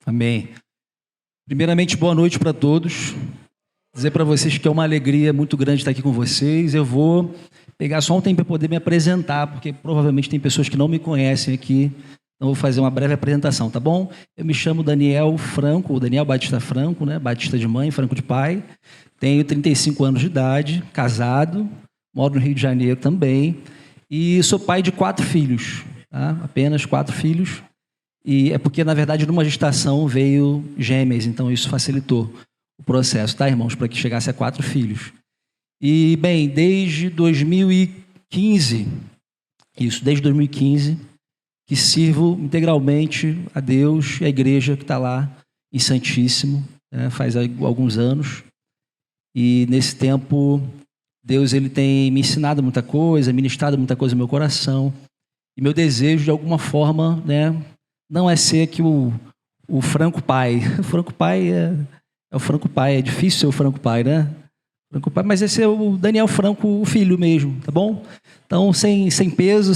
Amém. Primeiramente, boa noite para todos. Dizer para vocês que é uma alegria muito grande estar aqui com vocês. Eu vou pegar só um tempo para poder me apresentar, porque provavelmente tem pessoas que não me conhecem aqui. Então, vou fazer uma breve apresentação, tá bom? Eu me chamo Daniel Franco, ou Daniel Batista Franco, né? Batista de mãe, Franco de pai. Tenho 35 anos de idade, casado, moro no Rio de Janeiro também. E sou pai de 4 filhos, tá? Apenas 4 filhos. E é porque, na verdade, numa gestação veio gêmeas, então isso facilitou o processo, tá, irmãos? Para que chegasse a 4 filhos. E, bem, desde 2015, desde 2015, que sirvo integralmente a Deus e a igreja que está lá em Santíssimo, né, faz alguns anos. E, nesse tempo, Deus ele tem me ensinado muita coisa, ministrado muita coisa no meu coração. E meu desejo, de alguma forma, né, não é ser que o Franco pai. O Franco pai é o Franco pai. É difícil ser o Franco pai, né? Franco pai, mas esse é o Daniel Franco, o filho mesmo, tá bom? Então, sem peso,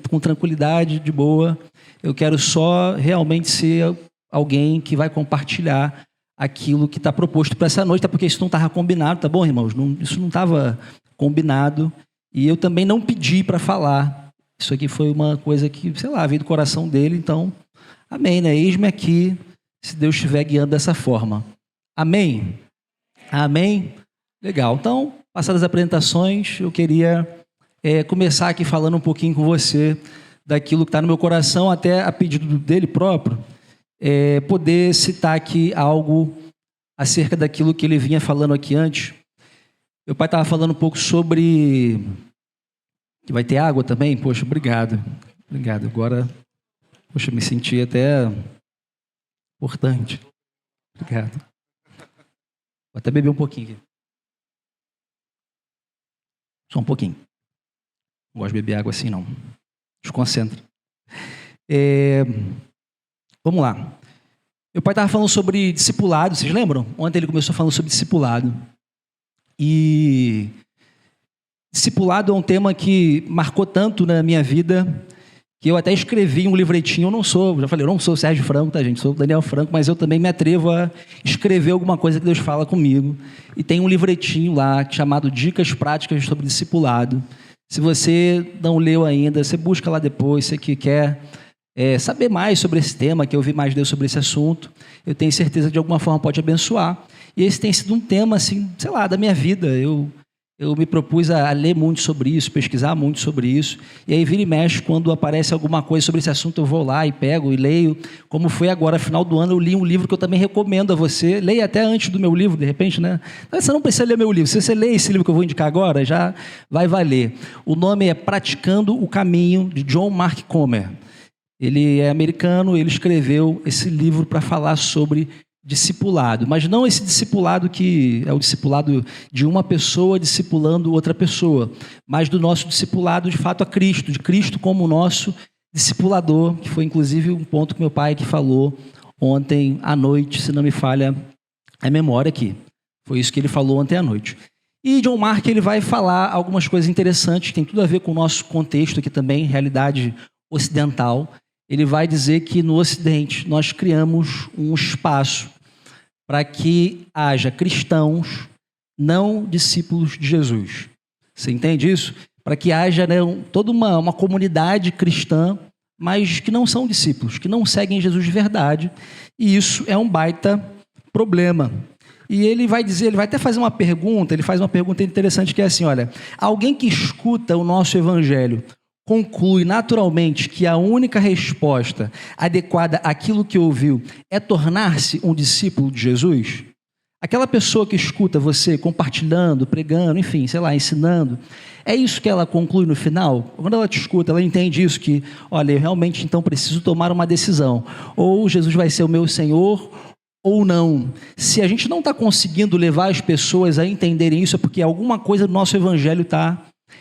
com tranquilidade, de boa. Eu quero só realmente ser alguém que vai compartilhar aquilo que está proposto para essa noite, até porque isso não estava combinado, tá bom, irmãos? Isso não estava combinado. E eu também não pedi para falar. Isso aqui foi uma coisa que, sei lá, veio do coração dele, então... Amém, né? Eis-me aqui, se Deus estiver guiando dessa forma. Amém? Amém? Legal. Então, passadas as apresentações, eu queria começar aqui falando um pouquinho com você daquilo que está no meu coração, até a pedido dele próprio, poder citar aqui algo acerca daquilo que ele vinha falando aqui antes. Meu pai estava falando um pouco sobre... que vai ter água também? Poxa, obrigado. Obrigado. Agora... Poxa, me senti até importante. Obrigado. Vou até beber um pouquinho aqui. Só um pouquinho. Não gosto de beber água assim, não. Desconcentra. Vamos lá. Meu pai estava falando sobre discipulado, vocês lembram? Ontem ele começou falando sobre discipulado. E discipulado é um tema que marcou tanto na minha vida... que eu até escrevi um livretinho. Eu não sou Sérgio Franco, tá, gente? Sou Daniel Franco, mas eu também me atrevo a escrever alguma coisa que Deus fala comigo. E tem um livretinho lá chamado Dicas Práticas sobre Discipulado. Se você não leu ainda, você busca lá depois, você que quer saber mais sobre esse tema, quer ouvir mais Deus sobre esse assunto, eu tenho certeza que de alguma forma pode abençoar. E esse tem sido um tema, assim, sei lá, da minha vida. Eu me propus a ler muito sobre isso, pesquisar muito sobre isso. E aí, vira e mexe, quando aparece alguma coisa sobre esse assunto, eu vou lá e pego e leio. Como foi agora, final do ano, eu li um livro que eu também recomendo a você. Leia até antes do meu livro, de repente, né? Você não precisa ler meu livro. Se você ler esse livro que eu vou indicar agora, já vai valer. O nome é Praticando o Caminho, de John Mark Comer. Ele é americano, ele escreveu esse livro para falar sobre discipulado, mas não esse discipulado que é o discipulado de uma pessoa discipulando outra pessoa, mas do nosso discipulado de fato a Cristo, de Cristo como nosso discipulador, que foi inclusive um ponto que meu pai que falou ontem à noite, se não me falha a memória aqui. Foi isso que ele falou ontem à noite. E John Mark ele vai falar algumas coisas interessantes, que tem tudo a ver com o nosso contexto aqui também, realidade ocidental. Ele vai dizer que no Ocidente nós criamos um espaço para que haja cristãos não discípulos de Jesus. Você entende isso? Para que haja, né, toda uma comunidade cristã, mas que não são discípulos, que não seguem Jesus de verdade. E isso é um baita problema. E ele vai dizer, ele vai até fazer uma pergunta, ele faz uma pergunta interessante que é assim, olha, alguém que escuta o nosso evangelho conclui naturalmente que a única resposta adequada àquilo que ouviu é tornar-se um discípulo de Jesus? Aquela pessoa que escuta você compartilhando, pregando, enfim, sei lá, ensinando, é isso que ela conclui no final? Quando ela te escuta, ela entende isso, que, olha, eu realmente então preciso tomar uma decisão. Ou Jesus vai ser o meu Senhor, ou não. Se a gente não está conseguindo levar as pessoas a entenderem isso, é porque alguma coisa do nosso evangelho está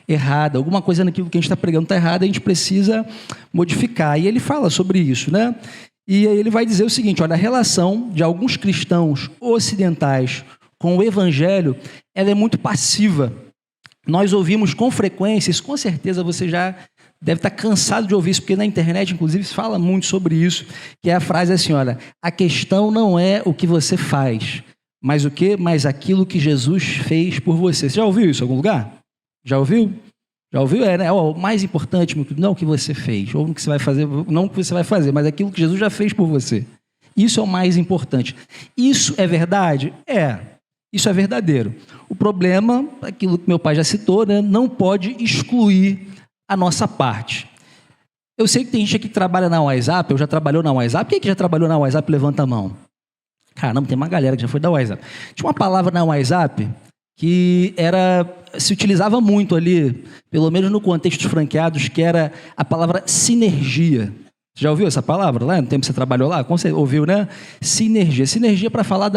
errada, alguma coisa naquilo que a gente está pregando está errada, a gente precisa modificar. E ele fala sobre isso, né? E aí ele vai dizer o seguinte, olha, a relação de alguns cristãos ocidentais com o evangelho, ela é muito passiva. Nós ouvimos com frequência, isso com certeza você já deve estar cansado de ouvir isso, porque na internet, inclusive, se fala muito sobre isso, que é a frase assim, olha, a questão não é o que você faz, mas o quê? Mas aquilo que Jesus fez por você. Você já ouviu isso em algum lugar? Já ouviu? Já ouviu? É, né? O mais importante, não o que você fez, ou o que você vai fazer, não o que você vai fazer, mas aquilo que Jesus já fez por você. Isso é o mais importante. Isso é verdade? É. Isso é verdadeiro. O problema, aquilo que meu pai já citou, né, não pode excluir a nossa parte. Eu sei que tem gente aqui que trabalha na WhatsApp, eu já trabalhou na WhatsApp. Quem é que já trabalhou na WhatsApp? Levanta a mão. Caramba, tem uma galera que já foi da WhatsApp. Tinha uma palavra na WhatsApp que se utilizava muito ali, pelo menos no contexto dos franqueados, que era a palavra sinergia. Você já ouviu essa palavra lá? No tempo que você trabalhou lá? Como você ouviu, né? Sinergia. Sinergia para falar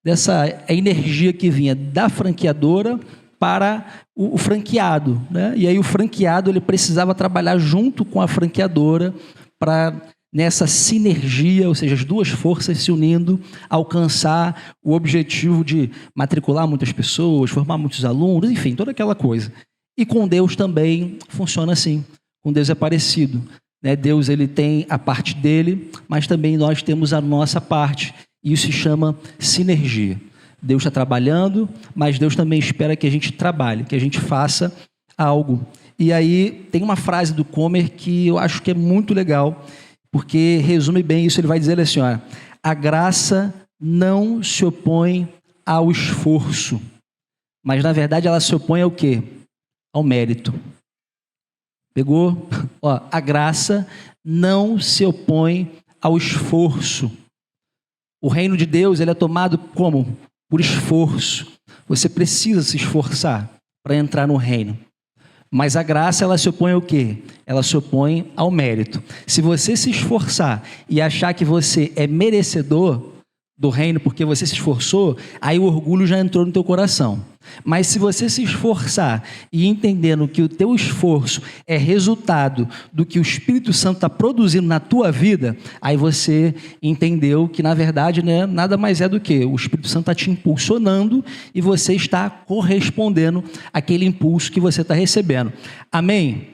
dessa energia que vinha da franqueadora para o franqueado, né? E aí o franqueado ele precisava trabalhar junto com a franqueadora para nessa sinergia, ou seja, as duas forças se unindo, alcançar o objetivo de matricular muitas pessoas, formar muitos alunos, enfim, toda aquela coisa. E com Deus também funciona assim. Com Deus é parecido, né? Deus ele tem a parte dele, mas também nós temos a nossa parte. E isso se chama sinergia. Deus está trabalhando, mas Deus também espera que a gente trabalhe, que a gente faça algo. E aí tem uma frase do Comer que eu acho que é muito legal, porque resume bem isso. Ele vai dizer assim, olha, a graça não se opõe ao esforço, mas na verdade ela se opõe ao quê? Ao mérito. Pegou? Ó, a graça não se opõe ao esforço. O reino de Deus ele é tomado como? Por esforço. Você precisa se esforçar para entrar no reino. Mas a graça, ela se opõe ao quê? Ela se opõe ao mérito. Se você se esforçar e achar que você é merecedor do reino porque você se esforçou, aí o orgulho já entrou no teu coração. Mas se você se esforçar e entendendo que o teu esforço é resultado do que o Espírito Santo está produzindo na tua vida, aí você entendeu que na verdade, né, nada mais é do que o Espírito Santo está te impulsionando e você está correspondendo àquele impulso que você está recebendo. Amém?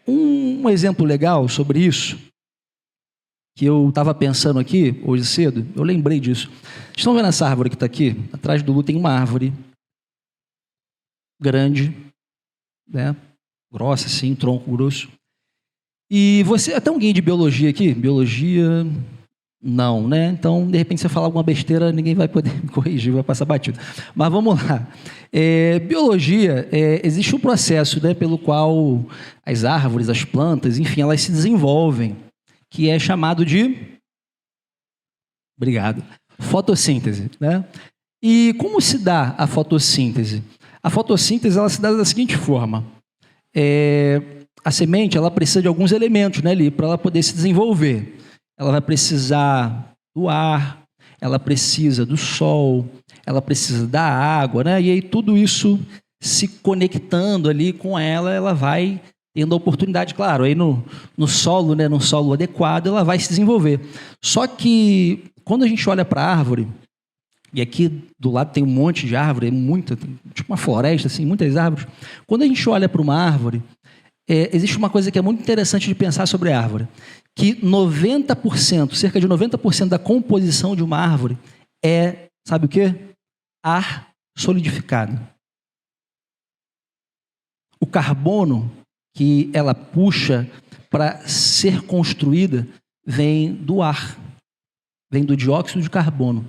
Um exemplo legal sobre isso, que eu estava pensando aqui hoje cedo, eu lembrei disso. Vocês estão vendo essa árvore que está aqui? Atrás do Lu tem uma árvore grande, né? Grossa assim, tronco grosso. E você, até alguém de biologia aqui? Biologia, não, né? Então, de repente, você falar alguma besteira, ninguém vai poder me corrigir, vai passar batido. Mas vamos lá. Biologia, existe um processo, né, pelo qual as árvores, as plantas, enfim, elas se desenvolvem, que é chamado de, obrigado, fotossíntese, né? E como se dá a fotossíntese? A fotossíntese ela se dá da seguinte forma: a semente ela precisa de alguns elementos, né, ali, para ela poder se desenvolver. Ela vai precisar do ar, ela precisa do sol, ela precisa da água, né? E aí tudo isso se conectando ali com ela, ela vai tendo a oportunidade, claro, aí no solo, né, no solo adequado, ela vai se desenvolver. Só que quando a gente olha para a árvore, e aqui do lado tem um monte de árvore, muita, tipo uma floresta, assim, muitas árvores. Quando a gente olha para uma árvore, existe uma coisa que é muito interessante de pensar sobre a árvore, que 90%, cerca de 90% da composição de uma árvore sabe o quê? Ar solidificado. O carbono que ela puxa para ser construída vem do ar, vem do dióxido de carbono.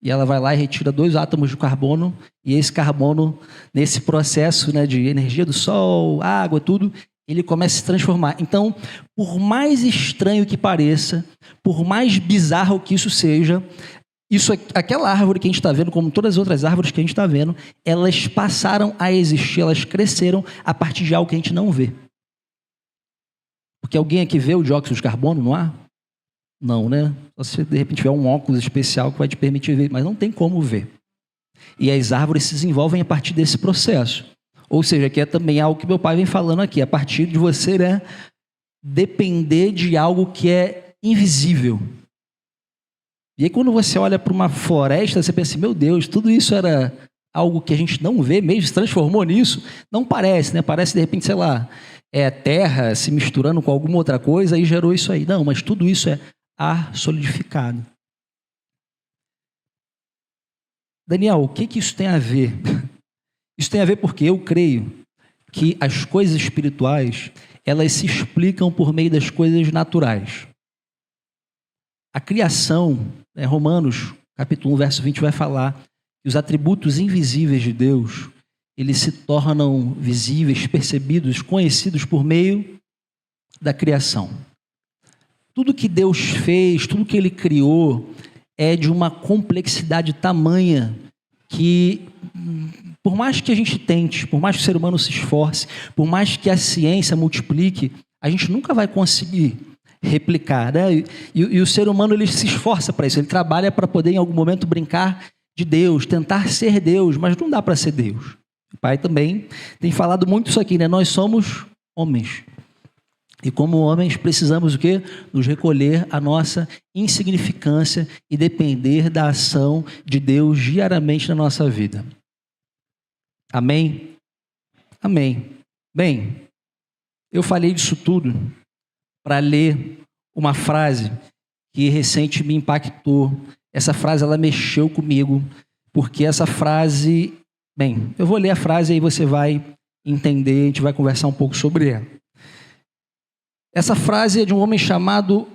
E ela vai lá e retira 2 átomos de carbono, e esse carbono, nesse processo, né, de energia do sol, água, tudo, ele começa a se transformar. Então, por mais estranho que pareça, por mais bizarro que isso seja, aquela árvore que a gente está vendo, como todas as outras árvores que a gente está vendo, elas passaram a existir, elas cresceram a partir de algo que a gente não vê. Porque alguém aqui vê o dióxido de carbono no ar? Não, né? Só se de repente tiver um óculos especial que vai te permitir ver, mas não tem como ver. E as árvores se desenvolvem a partir desse processo. Ou seja, que é também algo que meu pai vem falando aqui, a partir de você, né, depender de algo que é invisível. E aí quando você olha para uma floresta, você pensa, meu Deus, tudo isso era algo que a gente não vê mesmo, se transformou nisso? Não parece, né? Parece de repente, sei lá, é terra se misturando com alguma outra coisa e gerou isso aí. Não, mas tudo isso é ar solidificado. Daniel, o que isso tem a ver? Isso tem a ver porque eu creio que as coisas espirituais, elas se explicam por meio das coisas naturais. A criação, Romanos, capítulo 1, verso 20, vai falar que os atributos invisíveis de Deus, eles se tornam visíveis, percebidos, conhecidos por meio da criação. Tudo que Deus fez, tudo que Ele criou, é de uma complexidade tamanha que, por mais que a gente tente, por mais que o ser humano se esforce, por mais que a ciência multiplique, a gente nunca vai conseguir replicar, né? E o ser humano, ele se esforça para isso, ele trabalha para poder em algum momento brincar de Deus, tentar ser Deus, mas não dá para ser Deus. O pai também tem falado muito isso aqui, né? Nós somos homens. E como homens precisamos o quê? Nos recolher a nossa insignificância e depender da ação de Deus diariamente na nossa vida. Amém? Amém. Bem, eu falei disso tudo para ler uma frase que recente me impactou. Essa frase, ela mexeu comigo, porque essa frase... Bem, eu vou ler a frase e aí você vai entender, a gente vai conversar um pouco sobre ela. Essa frase é de um homem chamado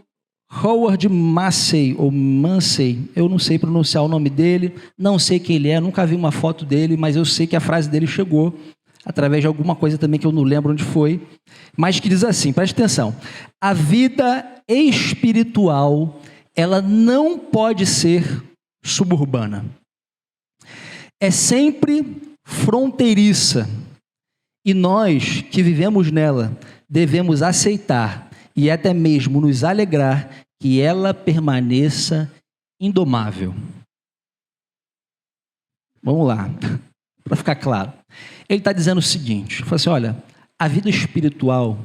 Howard Massey, ou Mansey, eu não sei pronunciar o nome dele, não sei quem ele é, nunca vi uma foto dele, mas eu sei que a frase dele chegou através de alguma coisa também que eu não lembro onde foi, mas que diz assim, preste atenção: a vida espiritual, ela não pode ser suburbana. É sempre fronteiriça, e nós que vivemos nela devemos aceitar e até mesmo nos alegrar que ela permaneça indomável. Vamos lá, para ficar claro. Ele está dizendo o seguinte, fala assim, olha, a vida espiritual,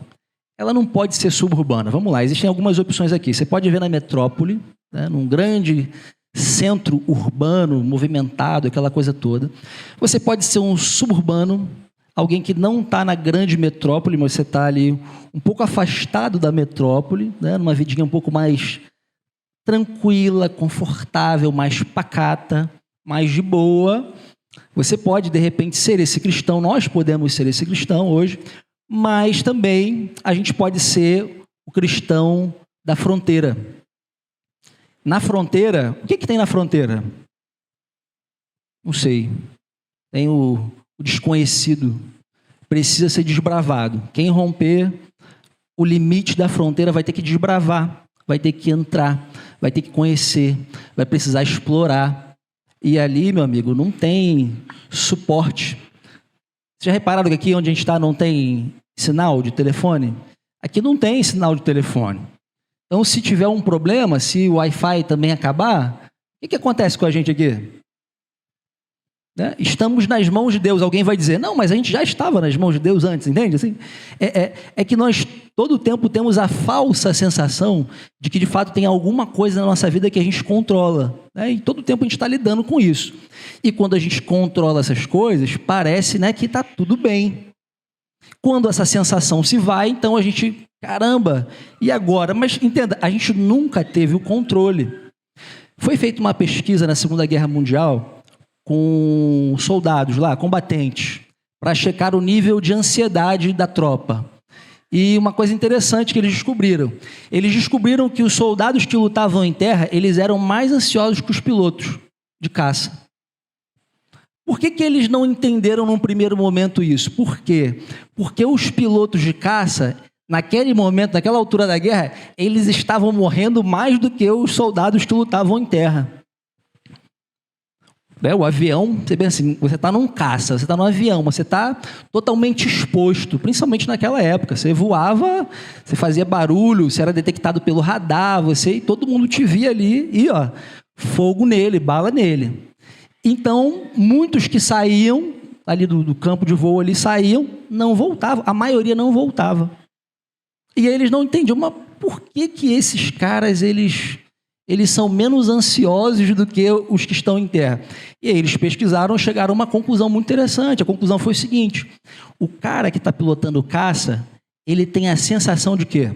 ela não pode ser suburbana. Vamos lá, existem algumas opções aqui. Você pode ver na metrópole, né, num grande centro urbano, movimentado, aquela coisa toda. Você pode ser um suburbano, alguém que não está na grande metrópole, mas você está ali um pouco afastado da metrópole, né, numa vidinha um pouco mais tranquila, confortável, mais pacata, mais de boa. Você pode, de repente, ser esse cristão, nós podemos ser esse cristão hoje, mas também a gente pode ser o cristão da fronteira. Na fronteira, o que tem na fronteira? Não sei. Tem o desconhecido. Precisa ser desbravado. Quem romper o limite da fronteira vai ter que desbravar, vai ter que entrar, vai ter que conhecer, vai precisar explorar. E ali, meu amigo, não tem suporte. Vocês já repararam que aqui onde a gente está não tem sinal de telefone? Aqui não tem sinal de telefone. Então, se tiver um problema, se o Wi-Fi também acabar, o que acontece com a gente aqui? Né? Estamos nas mãos de Deus. Alguém vai dizer, não, mas a gente já estava nas mãos de Deus antes, entende? Assim, é que nós todo o tempo temos a falsa sensação de que de fato tem alguma coisa na nossa vida que a gente controla, né? E todo o tempo a gente está lidando com isso. E quando a gente controla essas coisas, parece, né, que está tudo bem. Quando essa sensação se vai, então a gente, caramba, e agora? Mas entenda, a gente nunca teve o controle. Foi feita uma pesquisa na Segunda Guerra Mundial com soldados lá, combatentes, para checar o nível de ansiedade da tropa. E uma coisa interessante que eles descobriram que os soldados que lutavam em terra, eles eram mais ansiosos que os pilotos de caça. Por que eles não entenderam num primeiro momento isso? Por quê? Porque os pilotos de caça, naquele momento, naquela altura da guerra, eles estavam morrendo mais do que os soldados que lutavam em terra. O avião, você pensa assim, você está num caça, você está num avião, você está totalmente exposto, principalmente naquela época. Você voava, você fazia barulho, você era detectado pelo radar, e todo mundo te via ali e fogo nele, bala nele. Então, muitos que saíam ali do campo de voo, ali saíam, não voltavam, a maioria não voltava. E aí eles não entendiam, mas por que esses caras, eles são menos ansiosos do que os que estão em terra? E aí eles pesquisaram e chegaram a uma conclusão muito interessante. A conclusão foi o seguinte: o cara que está pilotando caça, ele tem a sensação de quê?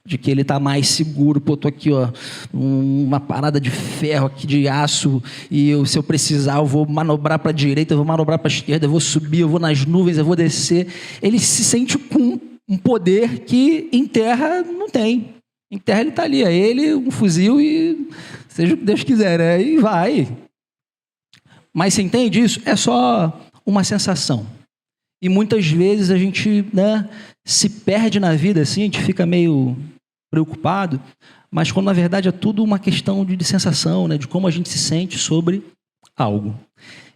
De que ele está mais seguro. Pô, tô aqui, ó, uma parada de ferro aqui, de aço, e se eu precisar, eu vou manobrar para a direita, eu vou manobrar para a esquerda, eu vou subir, eu vou nas nuvens, eu vou descer. Ele se sente com um poder que em terra não tem. Em terra ele está ali, é ele, um fuzil e seja o que Deus quiser, né? E vai. Mas você entende isso? É só uma sensação. E muitas vezes a gente, né, se perde na vida assim, a gente fica meio preocupado, mas quando na verdade é tudo uma questão de sensação, né, de como a gente se sente sobre algo.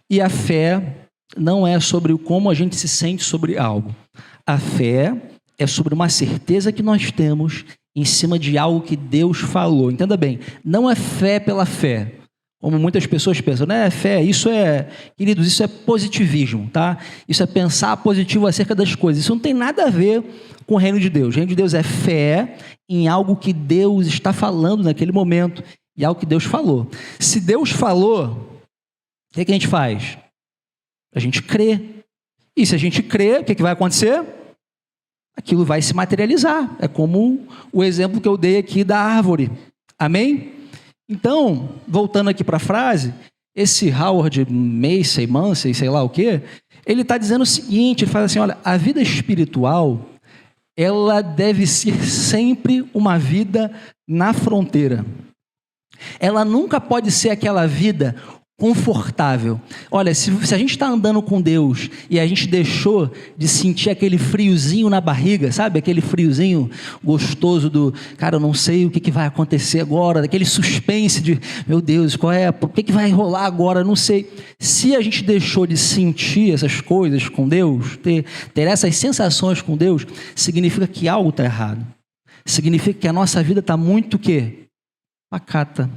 E a fé não é sobre como a gente se sente sobre algo. A fé é sobre uma certeza que nós temos em cima de algo que Deus falou. Entenda bem, não é fé pela fé, como muitas pessoas pensam, né? Fé, queridos, isso é positivismo, tá? Isso é pensar positivo acerca das coisas. Isso não tem nada a ver com o reino de Deus. O reino de Deus é fé em algo que Deus está falando naquele momento e algo que Deus falou. Se Deus falou, o que a gente faz? A gente crê. E se a gente crê, o que vai acontecer? Aquilo vai se materializar. É como o exemplo que eu dei aqui da árvore. Amém? Então, voltando aqui para a frase, esse Howard Massey, sei lá o quê, ele está dizendo o seguinte, ele fala assim, olha, a vida espiritual, ela deve ser sempre uma vida na fronteira. Ela nunca pode ser aquela vida confortável. Olha, se a gente está andando com Deus e a gente deixou de sentir aquele friozinho na barriga, sabe? Aquele friozinho gostoso do, cara, eu não sei o que vai acontecer agora, daquele suspense de, meu Deus, o que vai rolar agora, eu não sei. Se a gente deixou de sentir essas coisas com Deus, ter essas sensações com Deus, significa que algo está errado. Significa que a nossa vida está muito o quê? Pacata.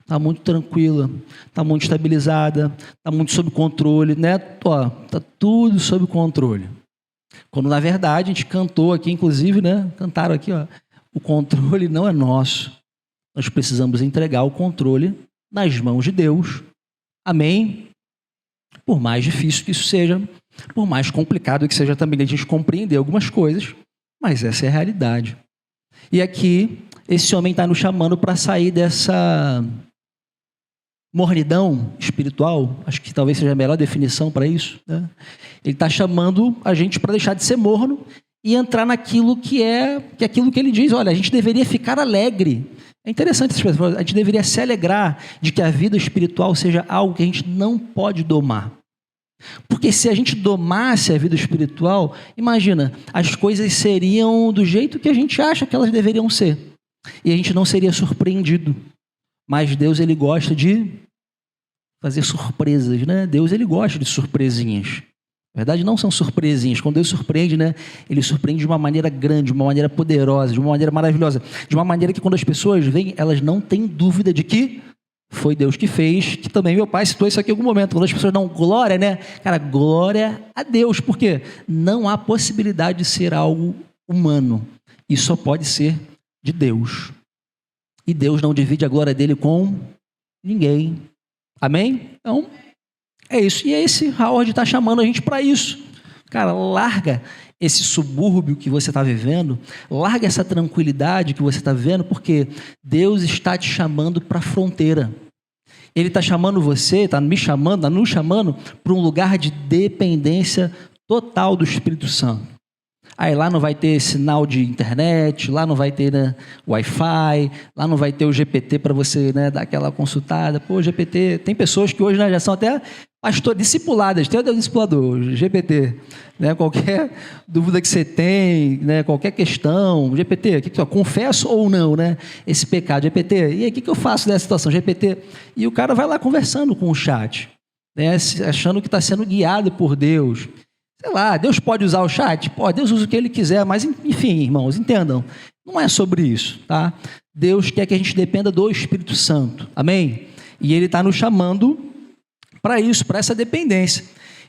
Está muito tranquila, está muito estabilizada, está muito sob controle, né? Está tudo sob controle. Quando, na verdade, a gente cantou aqui, inclusive, né? Cantaram aqui, ó, o controle não é nosso. Nós precisamos entregar o controle nas mãos de Deus. Amém? Por mais difícil que isso seja, por mais complicado que seja também a gente compreender algumas coisas, mas essa é a realidade. E aqui, esse homem está nos chamando para sair dessa mornidão espiritual, acho que talvez seja a melhor definição para isso, né? Ele está chamando a gente para deixar de ser morno e entrar naquilo que é aquilo que ele diz, olha, a gente deveria ficar alegre. É interessante essas coisas, a gente deveria se alegrar de que a vida espiritual seja algo que a gente não pode domar. Porque se a gente domasse a vida espiritual, imagina, as coisas seriam do jeito que a gente acha que elas deveriam ser. E a gente não seria surpreendido. Mas Deus, ele gosta de fazer surpresas, né? Deus, ele gosta de surpresinhas. Na verdade, não são surpresinhas. Quando Deus surpreende, né? Ele surpreende de uma maneira grande, de uma maneira poderosa, de uma maneira maravilhosa, de uma maneira que quando as pessoas veem, elas não têm dúvida de que foi Deus que fez, que também meu pai citou isso aqui em algum momento. Quando as pessoas dão glória, né? Cara, glória a Deus, porque não há possibilidade de ser algo humano. Isso só pode ser de Deus. E Deus não divide a glória dele com ninguém. Amém? Então, é isso. E esse Howard está chamando a gente para isso. Cara, larga esse subúrbio que você está vivendo, larga essa tranquilidade que você está vivendo, porque Deus está te chamando para a fronteira. Ele está chamando você, está me chamando, está nos chamando para um lugar de dependência total do Espírito Santo. Aí lá não vai ter sinal de internet, lá não vai ter, né, Wi-Fi, lá não vai ter o GPT para você, né, dar aquela consultada. Pô, GPT, tem pessoas que hoje, né, já são até discipuladas, tem o discipulador, GPT, né, qualquer dúvida que você tem, né, qualquer questão, GPT, confesso ou não, né, esse pecado, GPT, e aí o que eu faço nessa situação, GPT? E o cara vai lá conversando com o chat, né, achando que está sendo guiado por Deus. Sei lá, Deus pode usar o chat? Pode, Deus usa o que Ele quiser, mas enfim, irmãos, entendam, não é sobre isso, tá? Deus quer que a gente dependa do Espírito Santo, amém? E Ele está nos chamando para isso, para essa dependência.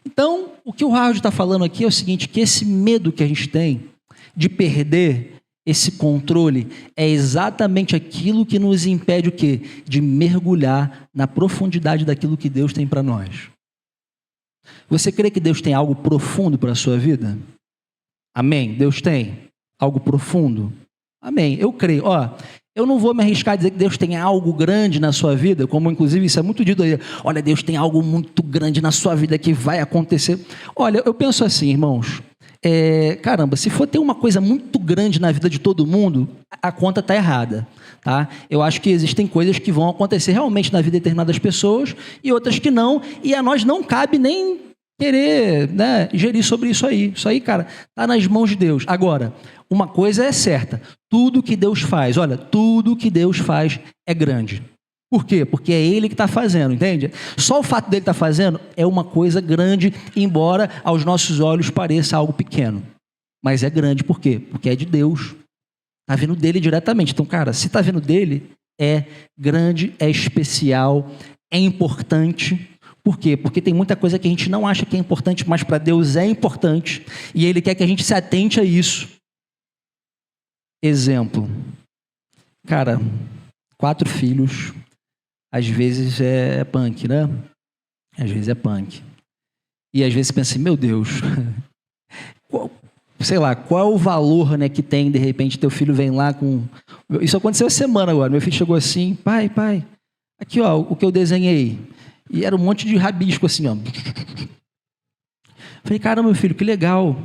Então, o que o Howard está falando aqui é o seguinte, que esse medo que a gente tem de perder esse controle é exatamente aquilo que nos impede o quê? De mergulhar na profundidade daquilo que Deus tem para nós. Você crê que Deus tem algo profundo para a sua vida? Amém? Deus tem algo profundo? Amém. Eu creio. Eu não vou me arriscar a dizer que Deus tem algo grande na sua vida, como inclusive isso é muito dito aí. Olha, Deus tem algo muito grande na sua vida que vai acontecer. Olha, eu penso assim, irmãos. Caramba, se for ter uma coisa muito grande na vida de todo mundo, a conta está errada. Tá? Eu acho que existem coisas que vão acontecer realmente na vida de determinadas pessoas e outras que não, e a nós não cabe nem querer, né, gerir sobre isso aí. Isso aí, cara, está nas mãos de Deus. Agora, uma coisa é certa, tudo que Deus faz, olha, tudo que Deus faz é grande. Por quê? Porque é Ele que está fazendo, entende? Só o fato dele estar fazendo é uma coisa grande, embora aos nossos olhos pareça algo pequeno. Mas é grande, por quê? Porque é de Deus. Está vindo dele diretamente. Então, cara, se está vindo dele, é grande, é especial, é importante. Por quê? Porque tem muita coisa que a gente não acha que é importante, mas para Deus é importante. E Ele quer que a gente se atente a isso. Exemplo. Cara, 4 filhos, às vezes é punk, né? Às vezes é punk. E às vezes você pensa assim, meu Deus, qual é o valor, né, que tem, de repente, teu filho vem lá com... Isso aconteceu essa semana agora. Meu filho chegou assim, pai, aqui, ó, o que eu desenhei. E era um monte de rabisco, assim, ó. Falei, caramba, meu filho, que legal.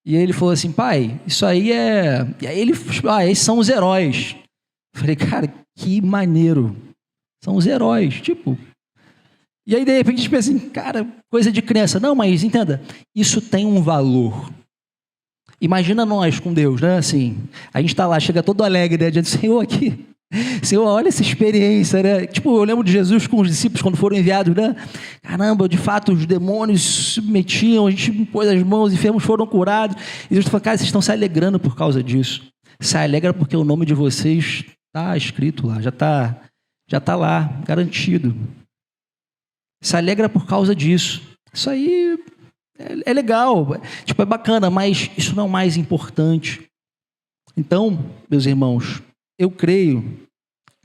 E ele falou assim, pai, isso aí é... E aí ele, esses são os heróis. Falei, cara, que maneiro. São os heróis, tipo... E aí, de repente, a gente pensa assim, cara, coisa de criança. Não, mas entenda, isso tem um valor. Imagina nós com Deus, né? Assim, a gente está lá, chega todo alegre, né? Diante do Senhor aqui. Senhor, olha essa experiência, né? Tipo, eu lembro de Jesus com os discípulos quando foram enviados, né? Caramba, de fato, os demônios se submetiam, a gente pôs as mãos, enfermos foram curados. E Jesus falou, cara, vocês estão se alegrando por causa disso. Se alegra porque o nome de vocês está escrito lá, já está lá, garantido. Se alegra por causa disso. Isso aí é legal, tipo, é bacana, mas isso não é o mais importante. Então, meus irmãos, eu creio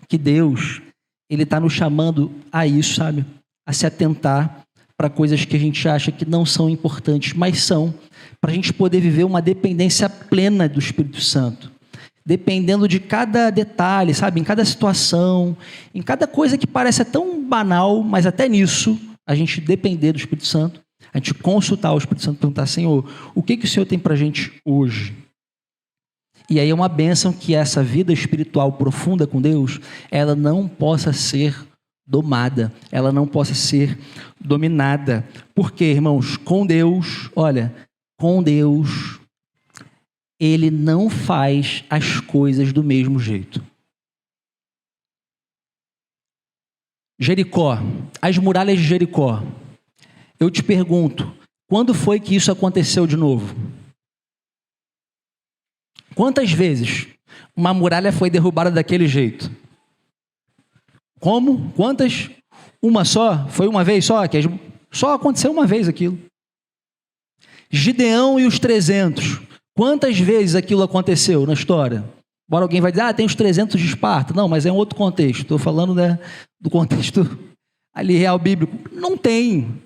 que Deus, Ele está nos chamando a isso, sabe? A se atentar para coisas que a gente acha que não são importantes, mas são, para a gente poder viver uma dependência plena do Espírito Santo. Dependendo de cada detalhe, sabe? Em cada situação, em cada coisa que parece tão banal, mas até nisso, a gente depender do Espírito Santo, a gente consultar o Espírito Santo e perguntar, Senhor, o que o Senhor tem para a gente hoje? E aí é uma bênção que essa vida espiritual profunda com Deus, ela não possa ser domada, ela não possa ser dominada. Porque, irmãos, com Deus, olha, com Deus, Ele não faz as coisas do mesmo jeito. Jericó, as muralhas de Jericó. Eu te pergunto, quando foi que isso aconteceu de novo? Quantas vezes uma muralha foi derrubada daquele jeito? Como? Quantas? Uma só? Foi uma vez só? Só aconteceu uma vez aquilo. Gideão e os 300. Quantas vezes aquilo aconteceu na história? Embora alguém vai dizer, tem os 300 de Esparta. Não, mas é um outro contexto. Estou falando, né, do contexto ali real bíblico. Não tem.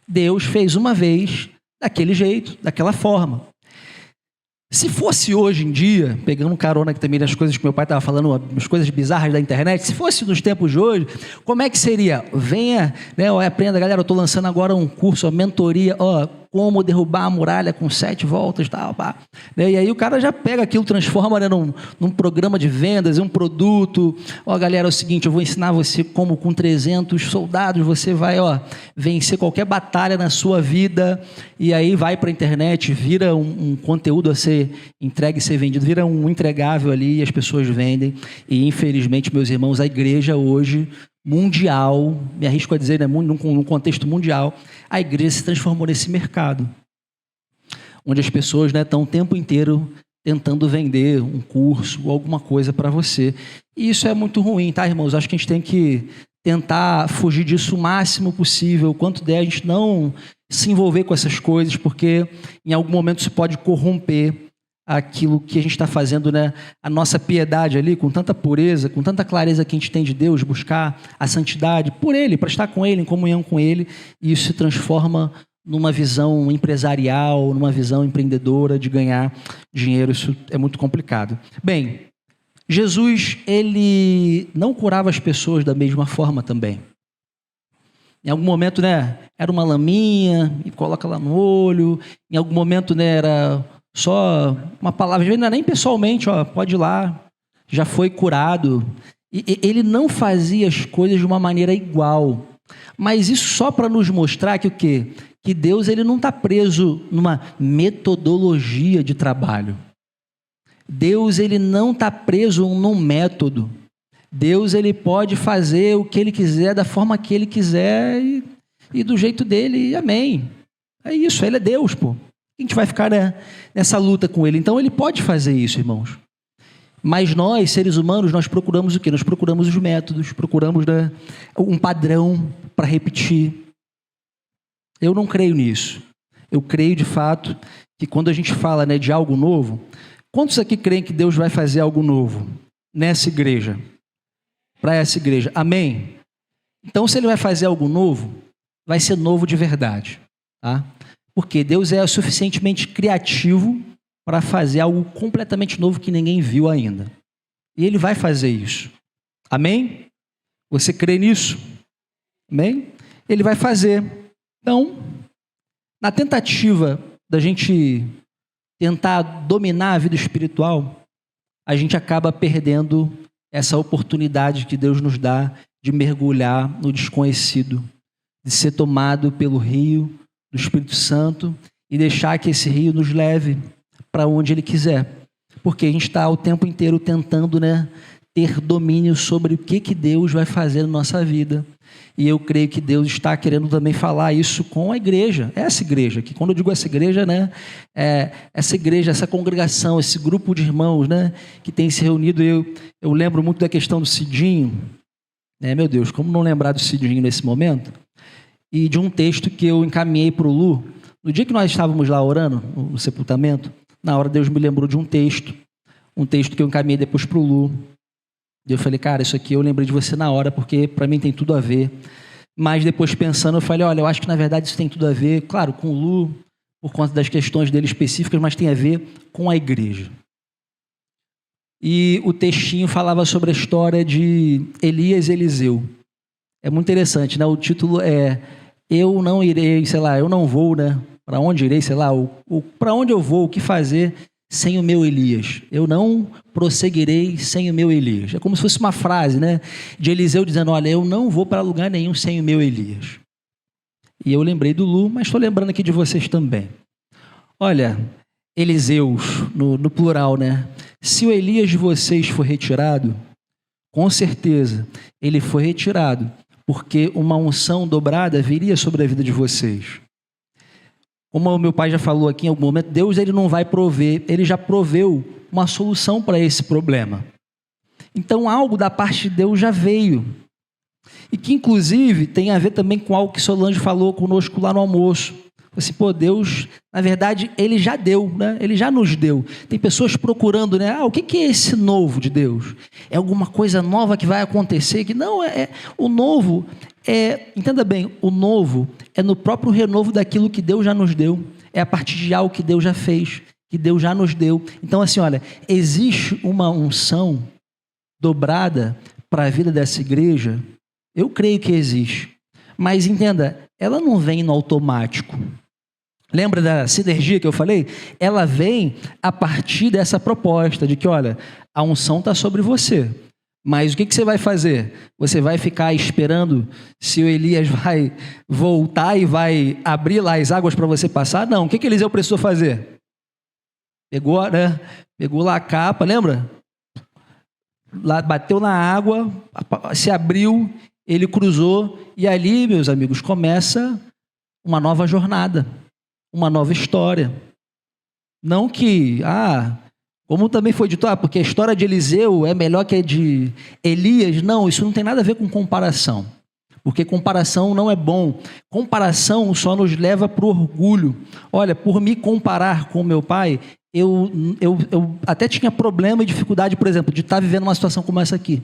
Deus fez uma vez daquele jeito, daquela forma. Se fosse hoje em dia, pegando carona aqui também das coisas que meu pai estava falando, as coisas bizarras da internet, se fosse nos tempos de hoje, como é que seria? Venha, né, aprenda, galera, eu estou lançando agora um curso, a mentoria, como derrubar a muralha com 7 voltas, tal, pá. E aí o cara já pega aquilo, transforma, né, num programa de vendas, um produto. Galera, é o seguinte, eu vou ensinar você como com 300 soldados você vai, vencer qualquer batalha na sua vida. E aí vai para a internet, vira um conteúdo a ser entregue, ser vendido, vira um entregável ali e as pessoas vendem. E infelizmente, meus irmãos, a igreja hoje mundial, me arrisco a dizer, né, num contexto mundial, a igreja se transformou nesse mercado, onde as pessoas, né, estão o tempo inteiro tentando vender um curso ou alguma coisa para você. E isso é muito ruim, tá, irmãos? Acho que a gente tem que tentar fugir disso o máximo possível, quanto der a gente não se envolver com essas coisas, porque em algum momento isso pode corromper aquilo que a gente está fazendo, né? A nossa piedade ali, com tanta pureza, com tanta clareza que a gente tem de Deus, buscar a santidade por Ele, para estar com Ele, em comunhão com Ele, e isso se transforma numa visão empresarial, numa visão empreendedora de ganhar dinheiro. Isso é muito complicado. Bem, Jesus, ele não curava as pessoas da mesma forma também. Em algum momento, né, era uma laminha e coloca lá no olho. Em algum momento, né, era só uma palavra, não era nem pessoalmente, ó, pode ir lá, já foi curado. E ele não fazia as coisas de uma maneira igual. Mas isso só para nos mostrar que o quê? Que Deus, ele não está preso numa metodologia de trabalho. Deus, ele não está preso num método. Deus, ele pode fazer o que ele quiser, da forma que ele quiser e do jeito dele, e amém. É isso, ele é Deus, pô. A gente vai ficar, né, nessa luta com ele. Então, ele pode fazer isso, irmãos. Mas nós, seres humanos, nós procuramos o quê? Nós procuramos os métodos, procuramos, né, um padrão para repetir. Eu não creio nisso. Eu creio, de fato, que quando a gente fala, né, de algo novo, quantos aqui creem que Deus vai fazer algo novo nessa igreja? Para essa igreja. Amém? Então, se ele vai fazer algo novo, vai ser novo de verdade. Tá? Porque Deus é suficientemente criativo para fazer algo completamente novo que ninguém viu ainda. E ele vai fazer isso. Amém? Você crê nisso? Amém? Ele vai fazer. Então, na tentativa da gente tentar dominar a vida espiritual, a gente acaba perdendo essa oportunidade que Deus nos dá de mergulhar no desconhecido, de ser tomado pelo rio do Espírito Santo e deixar que esse rio nos leve para onde Ele quiser. Porque a gente está o tempo inteiro tentando, né, ter domínio sobre o que Deus vai fazer na nossa vida. E eu creio que Deus está querendo também falar isso com a igreja, essa igreja, que quando eu digo essa igreja, né, essa igreja, essa congregação, esse grupo de irmãos, né, que tem se reunido. Eu lembro muito da questão do Cidinho, né, meu Deus, como não lembrar do Cidinho nesse momento? E de um texto que eu encaminhei para o Lu, no dia que nós estávamos lá orando, no sepultamento, na hora Deus me lembrou de um texto que eu encaminhei depois para o Lu. E eu falei, cara, isso aqui eu lembrei de você na hora, porque para mim tem tudo a ver. Mas depois pensando, eu falei, olha, eu acho que na verdade isso tem tudo a ver, claro, com o Lu, por conta das questões dele específicas, mas tem a ver com a igreja. E o textinho falava sobre a história de Elias e Eliseu. É muito interessante, né? O título é Eu não irei, sei lá, eu não vou, né? Para onde irei, sei lá, para onde eu vou, o que fazer sem o meu Elias? Eu não prosseguirei sem o meu Elias. É como se fosse uma frase, né, de Eliseu dizendo, olha, eu não vou para lugar nenhum sem o meu Elias. E eu lembrei do Lu, mas estou lembrando aqui de vocês também. Olha, Eliseus, no plural, né? Se o Elias de vocês for retirado, com certeza ele foi retirado, porque uma unção dobrada viria sobre a vida de vocês. Como o meu pai já falou aqui em algum momento, Deus, ele não vai prover, ele já proveu uma solução para esse problema. Então algo da parte de Deus já veio. E que inclusive tem a ver também com algo que Solange falou conosco lá no almoço. Assim, pô, Deus, na verdade, ele já deu, né? Ele já nos deu. Tem pessoas procurando, né? O que é esse novo de Deus? É alguma coisa nova que vai acontecer? Que não, o novo entenda bem, o novo é no próprio renovo daquilo que Deus já nos deu. É a partir de algo que Deus já fez, que Deus já nos deu. Então, assim, olha, existe uma unção dobrada para a vida dessa igreja? Eu creio que existe. Mas entenda, ela não vem no automático. Lembra da sinergia que eu falei? Ela vem a partir dessa proposta de que, olha, a unção está sobre você. Mas o que você vai fazer? Você vai ficar esperando se o Elias vai voltar e vai abrir lá as águas para você passar? Não. O que Eliseu precisou fazer? Pegou, né? Pegou lá a capa, lembra? Lá, bateu na água, se abriu, ele cruzou e ali, meus amigos, começa uma nova jornada. Uma nova história. Não que, como também foi dito, porque a história de Eliseu é melhor que a de Elias. Não, isso não tem nada a ver com comparação. Porque comparação não é bom. Comparação só nos leva para o orgulho. Olha, por me comparar com meu pai, eu até tinha problema e dificuldade, por exemplo, de estar vivendo uma situação como essa aqui.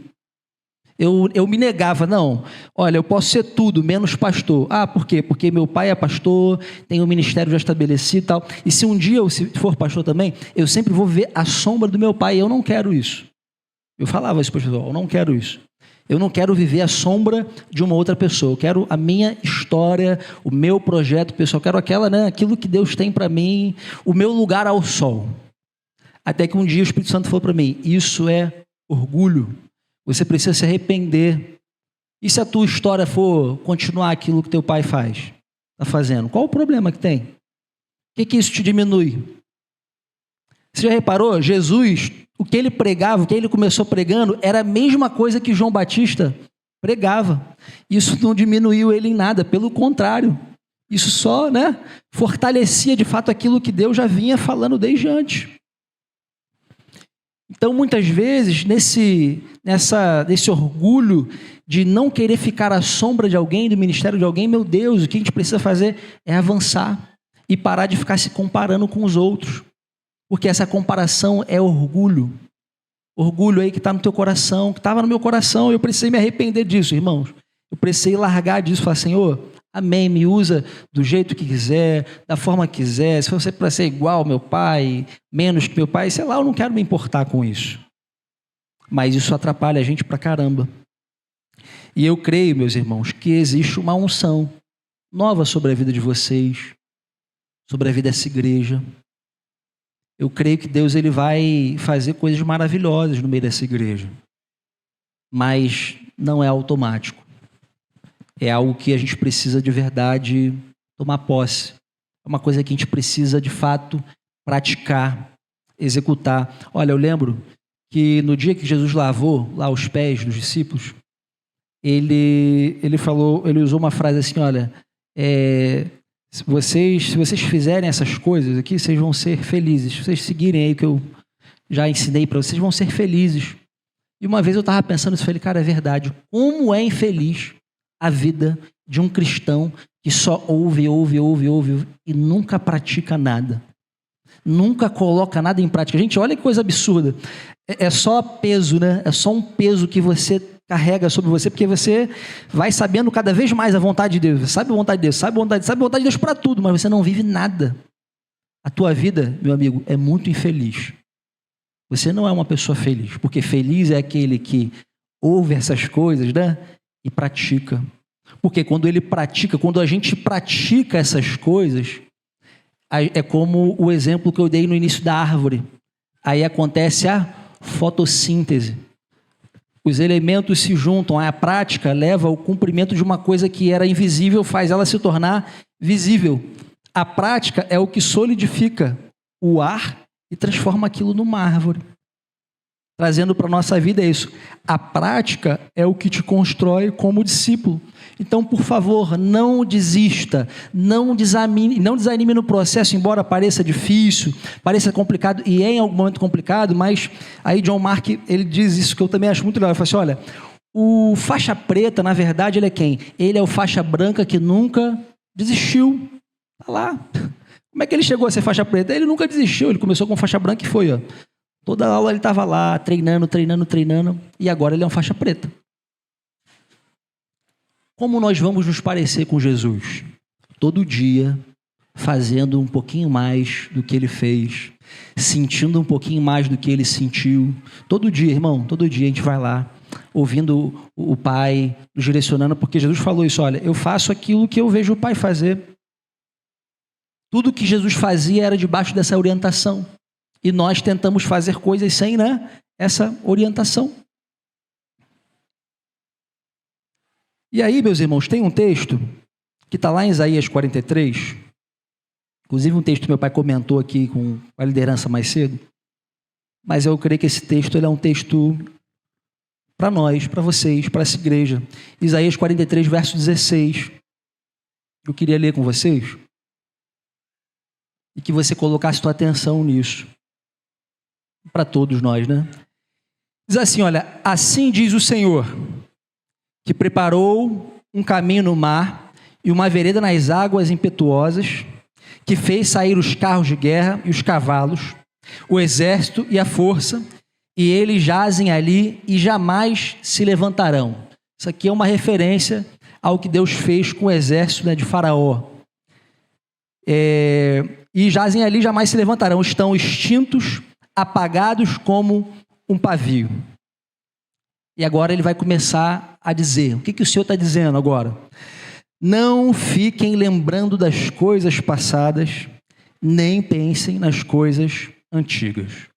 Eu me negava, não, olha, eu posso ser tudo, menos pastor. Ah, por quê? Porque meu pai é pastor, tem um ministério já estabelecido e tal. E se um dia eu for pastor também, eu sempre vou ver a sombra do meu pai, e eu não quero isso. Eu falava isso para o pessoal, eu não quero isso. Eu não quero viver a sombra de uma outra pessoa. Eu quero a minha história, o meu projeto pessoal. Eu quero aquilo que Deus tem para mim, o meu lugar ao sol. Até que um dia o Espírito Santo falou para mim, isso é orgulho. Você precisa se arrepender. E se a tua história for continuar aquilo que teu pai faz, está fazendo? Qual o problema que tem? O que isso te diminui? Você já reparou? Jesus, o que ele pregava, o que ele começou pregando, era a mesma coisa que João Batista pregava. Isso não diminuiu ele em nada, pelo contrário. Isso só, fortalecia de fato aquilo que Deus já vinha falando desde antes. Então, muitas vezes, nesse orgulho de não querer ficar à sombra de alguém, do ministério de alguém, meu Deus, o que a gente precisa fazer é avançar e parar de ficar se comparando com os outros. Porque essa comparação é orgulho. Orgulho aí que está no teu coração, que estava no meu coração, eu precisei me arrepender disso, irmãos. Eu precisei largar disso, falar, Senhor, amém, me usa do jeito que quiser, da forma que quiser, se você para ser igual ao meu pai, menos que meu pai, sei lá, eu não quero me importar com isso. Mas isso atrapalha a gente pra caramba. E eu creio, meus irmãos, que existe uma unção nova sobre a vida de vocês, sobre a vida dessa igreja. Eu creio que Deus ele vai fazer coisas maravilhosas no meio dessa igreja. Mas não é automático. É algo que a gente precisa de verdade tomar posse. É uma coisa que a gente precisa de fato praticar, executar. Olha, eu lembro que no dia que Jesus lavou lá os pés dos discípulos, ele usou uma frase assim, olha, se vocês fizerem essas coisas aqui, vocês vão ser felizes. Se vocês seguirem aí o que eu já ensinei para vocês, vão ser felizes. E uma vez eu estava pensando isso, falei, cara, é verdade. Como é infeliz a vida de um cristão que só ouve e nunca pratica nada. Nunca coloca nada em prática. Gente, olha que coisa absurda. É só peso, né? É só um peso que você carrega sobre você, porque você vai sabendo cada vez mais a vontade de Deus. Você sabe a vontade de Deus, sabe a vontade de Deus para tudo, mas você não vive nada. A tua vida, meu amigo, é muito infeliz. Você não é uma pessoa feliz, porque feliz é aquele que ouve essas coisas, e pratica. Porque quando a gente pratica essas coisas, é como o exemplo que eu dei no início da árvore. Aí acontece a fotossíntese. Os elementos se juntam, a prática leva ao cumprimento de uma coisa que era invisível, faz ela se tornar visível. A prática é o que solidifica o ar e transforma aquilo numa árvore. Trazendo para a nossa vida é isso. A prática é o que te constrói como discípulo. Então, por favor, não desista, não desanime no processo, embora pareça difícil, pareça complicado, e é em algum momento complicado, mas aí John Mark, ele diz isso que eu também acho muito legal. Ele fala assim, olha, o faixa preta, na verdade, ele é quem? Ele é o faixa branca que nunca desistiu. Está lá. Como é que ele chegou a ser faixa preta? Ele nunca desistiu, ele começou com faixa branca e foi, ó. Toda aula ele estava lá, treinando, e agora ele é um faixa preta. Como nós vamos nos parecer com Jesus? Todo dia, fazendo um pouquinho mais do que ele fez, sentindo um pouquinho mais do que ele sentiu. Todo dia, irmão, todo dia a gente vai lá, ouvindo o Pai, nos direcionando, porque Jesus falou isso, olha, eu faço aquilo que eu vejo o Pai fazer. Tudo que Jesus fazia era debaixo dessa orientação. E nós tentamos fazer coisas sem, essa orientação. E aí, meus irmãos, tem um texto que está lá em Isaías 43, inclusive um texto que meu pai comentou aqui com a liderança mais cedo, mas eu creio que esse texto ele é um texto para nós, para vocês, para essa igreja. Isaías 43, verso 16. Eu queria ler com vocês e que você colocasse sua atenção nisso. Para todos nós, Diz assim, olha, assim diz o Senhor, que preparou um caminho no mar e uma vereda nas águas impetuosas, que fez sair os carros de guerra e os cavalos, o exército e a força, e eles jazem ali e jamais se levantarão. Isso aqui é uma referência ao que Deus fez com o exército, né, de Faraó. E jazem ali, jamais se levantarão, estão extintos, apagados como um pavio. E agora ele vai começar a dizer, o que o Senhor está dizendo agora? Não fiquem lembrando das coisas passadas, nem pensem nas coisas antigas.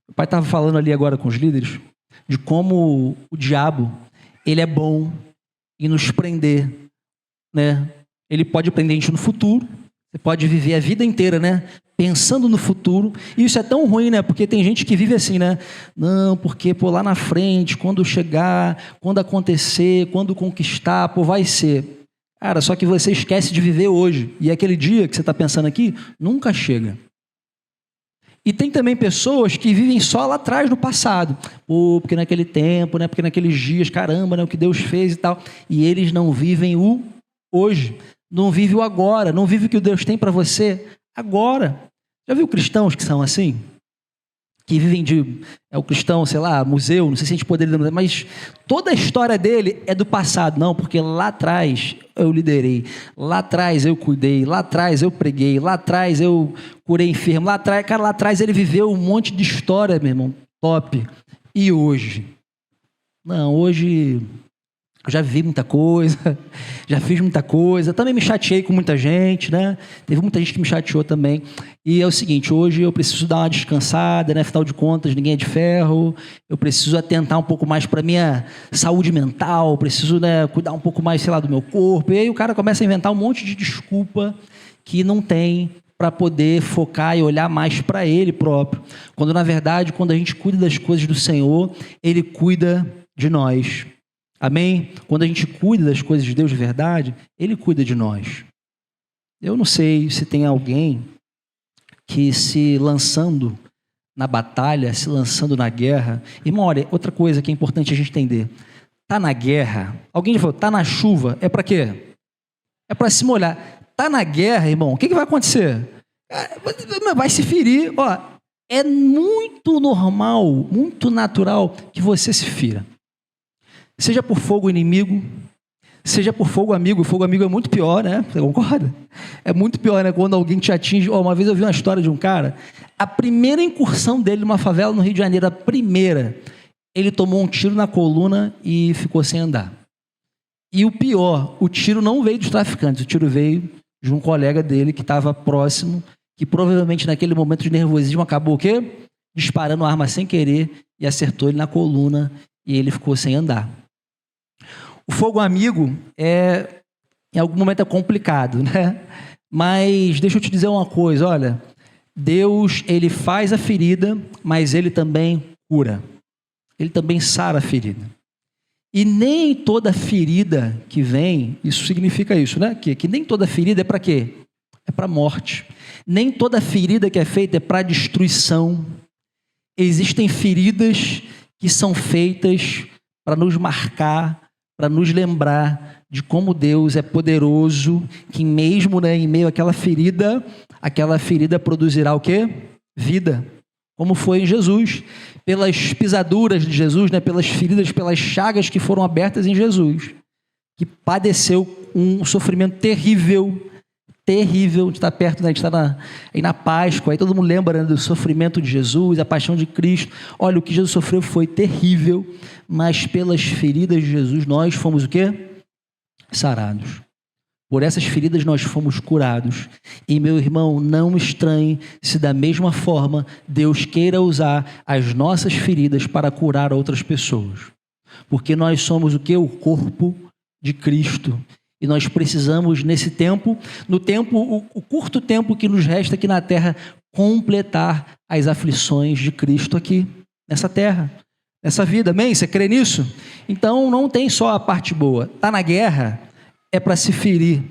O pai estava falando ali agora com os líderes, de como o diabo, ele é bom em nos prender, né? Ele pode prender a gente no futuro, você pode viver a vida inteira, né? Pensando no futuro, e isso é tão ruim, né? Porque tem gente que vive assim, né? Não, porque, pô, lá na frente, quando chegar, quando acontecer, quando conquistar, pô, vai ser. Cara, só que você esquece de viver hoje, e aquele dia que você está pensando aqui, nunca chega. E tem também pessoas que vivem só lá atrás, no passado. Pô, porque naquele tempo, né? Porque naqueles dias, caramba, né? O que Deus fez e tal. E eles não vivem o hoje, não vivem o agora, não vivem o que Deus tem para você agora. Já viu cristãos que são assim? Que vivem de... É o cristão, sei lá, museu, não sei se a gente poderia... Mas toda a história dele é do passado. Não, porque lá atrás eu liderei, lá atrás eu cuidei, lá atrás eu preguei, lá atrás eu curei enfermo, lá atrás, cara, lá atrás ele viveu um monte de história, meu irmão, top. E hoje? Não, hoje... Eu já vi muita coisa, já fiz muita coisa, também me chateei com muita gente, né? Teve muita gente que me chateou também. E é o seguinte, hoje eu preciso dar uma descansada, né? Afinal de contas, ninguém é de ferro, eu preciso atentar um pouco mais para a minha saúde mental, preciso, né, cuidar um pouco mais, sei lá, do meu corpo. E aí o cara começa a inventar um monte de desculpa que não tem para poder focar e olhar mais para ele próprio. Quando, na verdade, quando a gente cuida das coisas do Senhor, Ele cuida de nós. Amém? Quando a gente cuida das coisas de Deus de verdade, Ele cuida de nós. Eu não sei se tem alguém que se lançando na batalha, se lançando na guerra. Irmão, olha, outra coisa que é importante a gente entender. Tá na guerra, alguém já falou, tá na chuva, é para quê? É para se molhar. Tá na guerra, irmão, o que vai acontecer? Vai se ferir. Ó, é muito normal, muito natural que você se fira. Seja por fogo inimigo, seja por fogo amigo. Fogo amigo é muito pior, né? Você concorda? É muito pior, né? Quando alguém te atinge. Uma vez eu vi uma história de um cara, a primeira incursão dele numa favela no Rio de Janeiro, a primeira, ele tomou um tiro na coluna e ficou sem andar. E o pior, o tiro não veio dos traficantes, o tiro veio de um colega dele que estava próximo, que provavelmente naquele momento de nervosismo acabou o quê? Disparando a arma sem querer e acertou ele na coluna e ele ficou sem andar. O fogo amigo em algum momento é complicado, né? Mas deixa eu te dizer uma coisa, olha, Deus, Ele faz a ferida, mas Ele também cura. Ele também sara a ferida. E nem toda ferida que vem, isso significa isso, né? Que nem toda ferida é para quê? É para morte. Nem toda ferida que é feita é para destruição. Existem feridas que são feitas para nos marcar, para nos lembrar de como Deus é poderoso, que mesmo, né, em meio àquela ferida produzirá o quê? Vida. Como foi em Jesus. Pelas pisaduras de Jesus, né, pelas feridas, pelas chagas que foram abertas em Jesus, que padeceu um sofrimento terrível, a gente está perto, né? A gente está aí na Páscoa, aí todo mundo lembra, né, do sofrimento de Jesus, a paixão de Cristo. Olha, o que Jesus sofreu foi terrível, mas pelas feridas de Jesus nós fomos o quê? Sarados. Por essas feridas nós fomos curados. E meu irmão, não estranhe se da mesma forma Deus queira usar as nossas feridas para curar outras pessoas. Porque nós somos o quê? O corpo de Cristo. E nós precisamos, nesse tempo, o curto tempo que nos resta aqui na terra, completar as aflições de Cristo aqui, nessa terra, nessa vida. Amém? Você crê nisso? Então, não tem só a parte boa. Está na guerra, é para se ferir.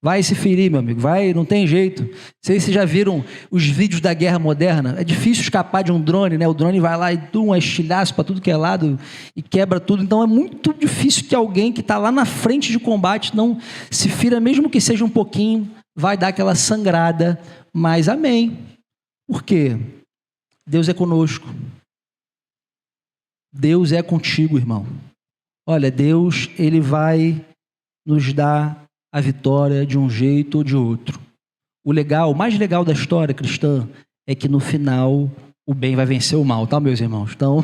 Vai se ferir, meu amigo. Vai, não tem jeito. Vocês já viram os vídeos da guerra moderna? É difícil escapar de um drone, né? O drone vai lá e dá um estilhaço para tudo que é lado e quebra tudo. Então é muito difícil que alguém que está lá na frente de combate não se fira, mesmo que seja um pouquinho, vai dar aquela sangrada. Mas amém. Por quê? Deus é conosco. Deus é contigo, irmão. Olha, Deus, Ele vai nos dar a vitória de um jeito ou de outro. O mais legal da história cristã é que no final o bem vai vencer o mal, tá, meus irmãos? Então,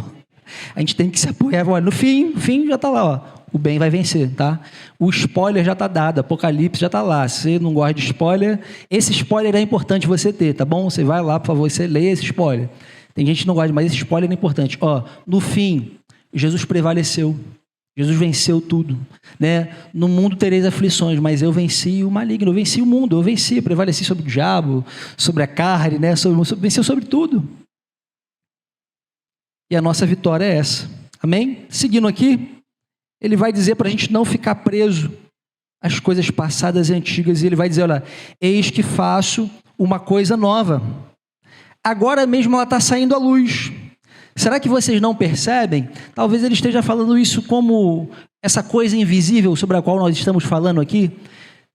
a gente tem que se apoiar. Olha, no fim já está lá, ó. O bem vai vencer, tá? O spoiler já está dado, Apocalipse já está lá. Se você não gosta de spoiler, esse spoiler é importante você ter, tá bom? Você vai lá, por favor, você lê esse spoiler. Tem gente que não gosta, mas esse spoiler é importante. Ó, no fim, Jesus prevaleceu. Jesus venceu tudo, né? No mundo tereis aflições, mas eu venci o maligno, eu venci o mundo, eu prevaleci sobre o diabo, sobre a carne, né? Venceu sobre tudo. E a nossa vitória é essa. Amém? Seguindo aqui, ele vai dizer para a gente não ficar preso às coisas passadas e antigas, e ele vai dizer, olha, eis que faço uma coisa nova. Agora mesmo ela está saindo à luz. Será que vocês não percebem? Talvez ele esteja falando isso como essa coisa invisível sobre a qual nós estamos falando aqui,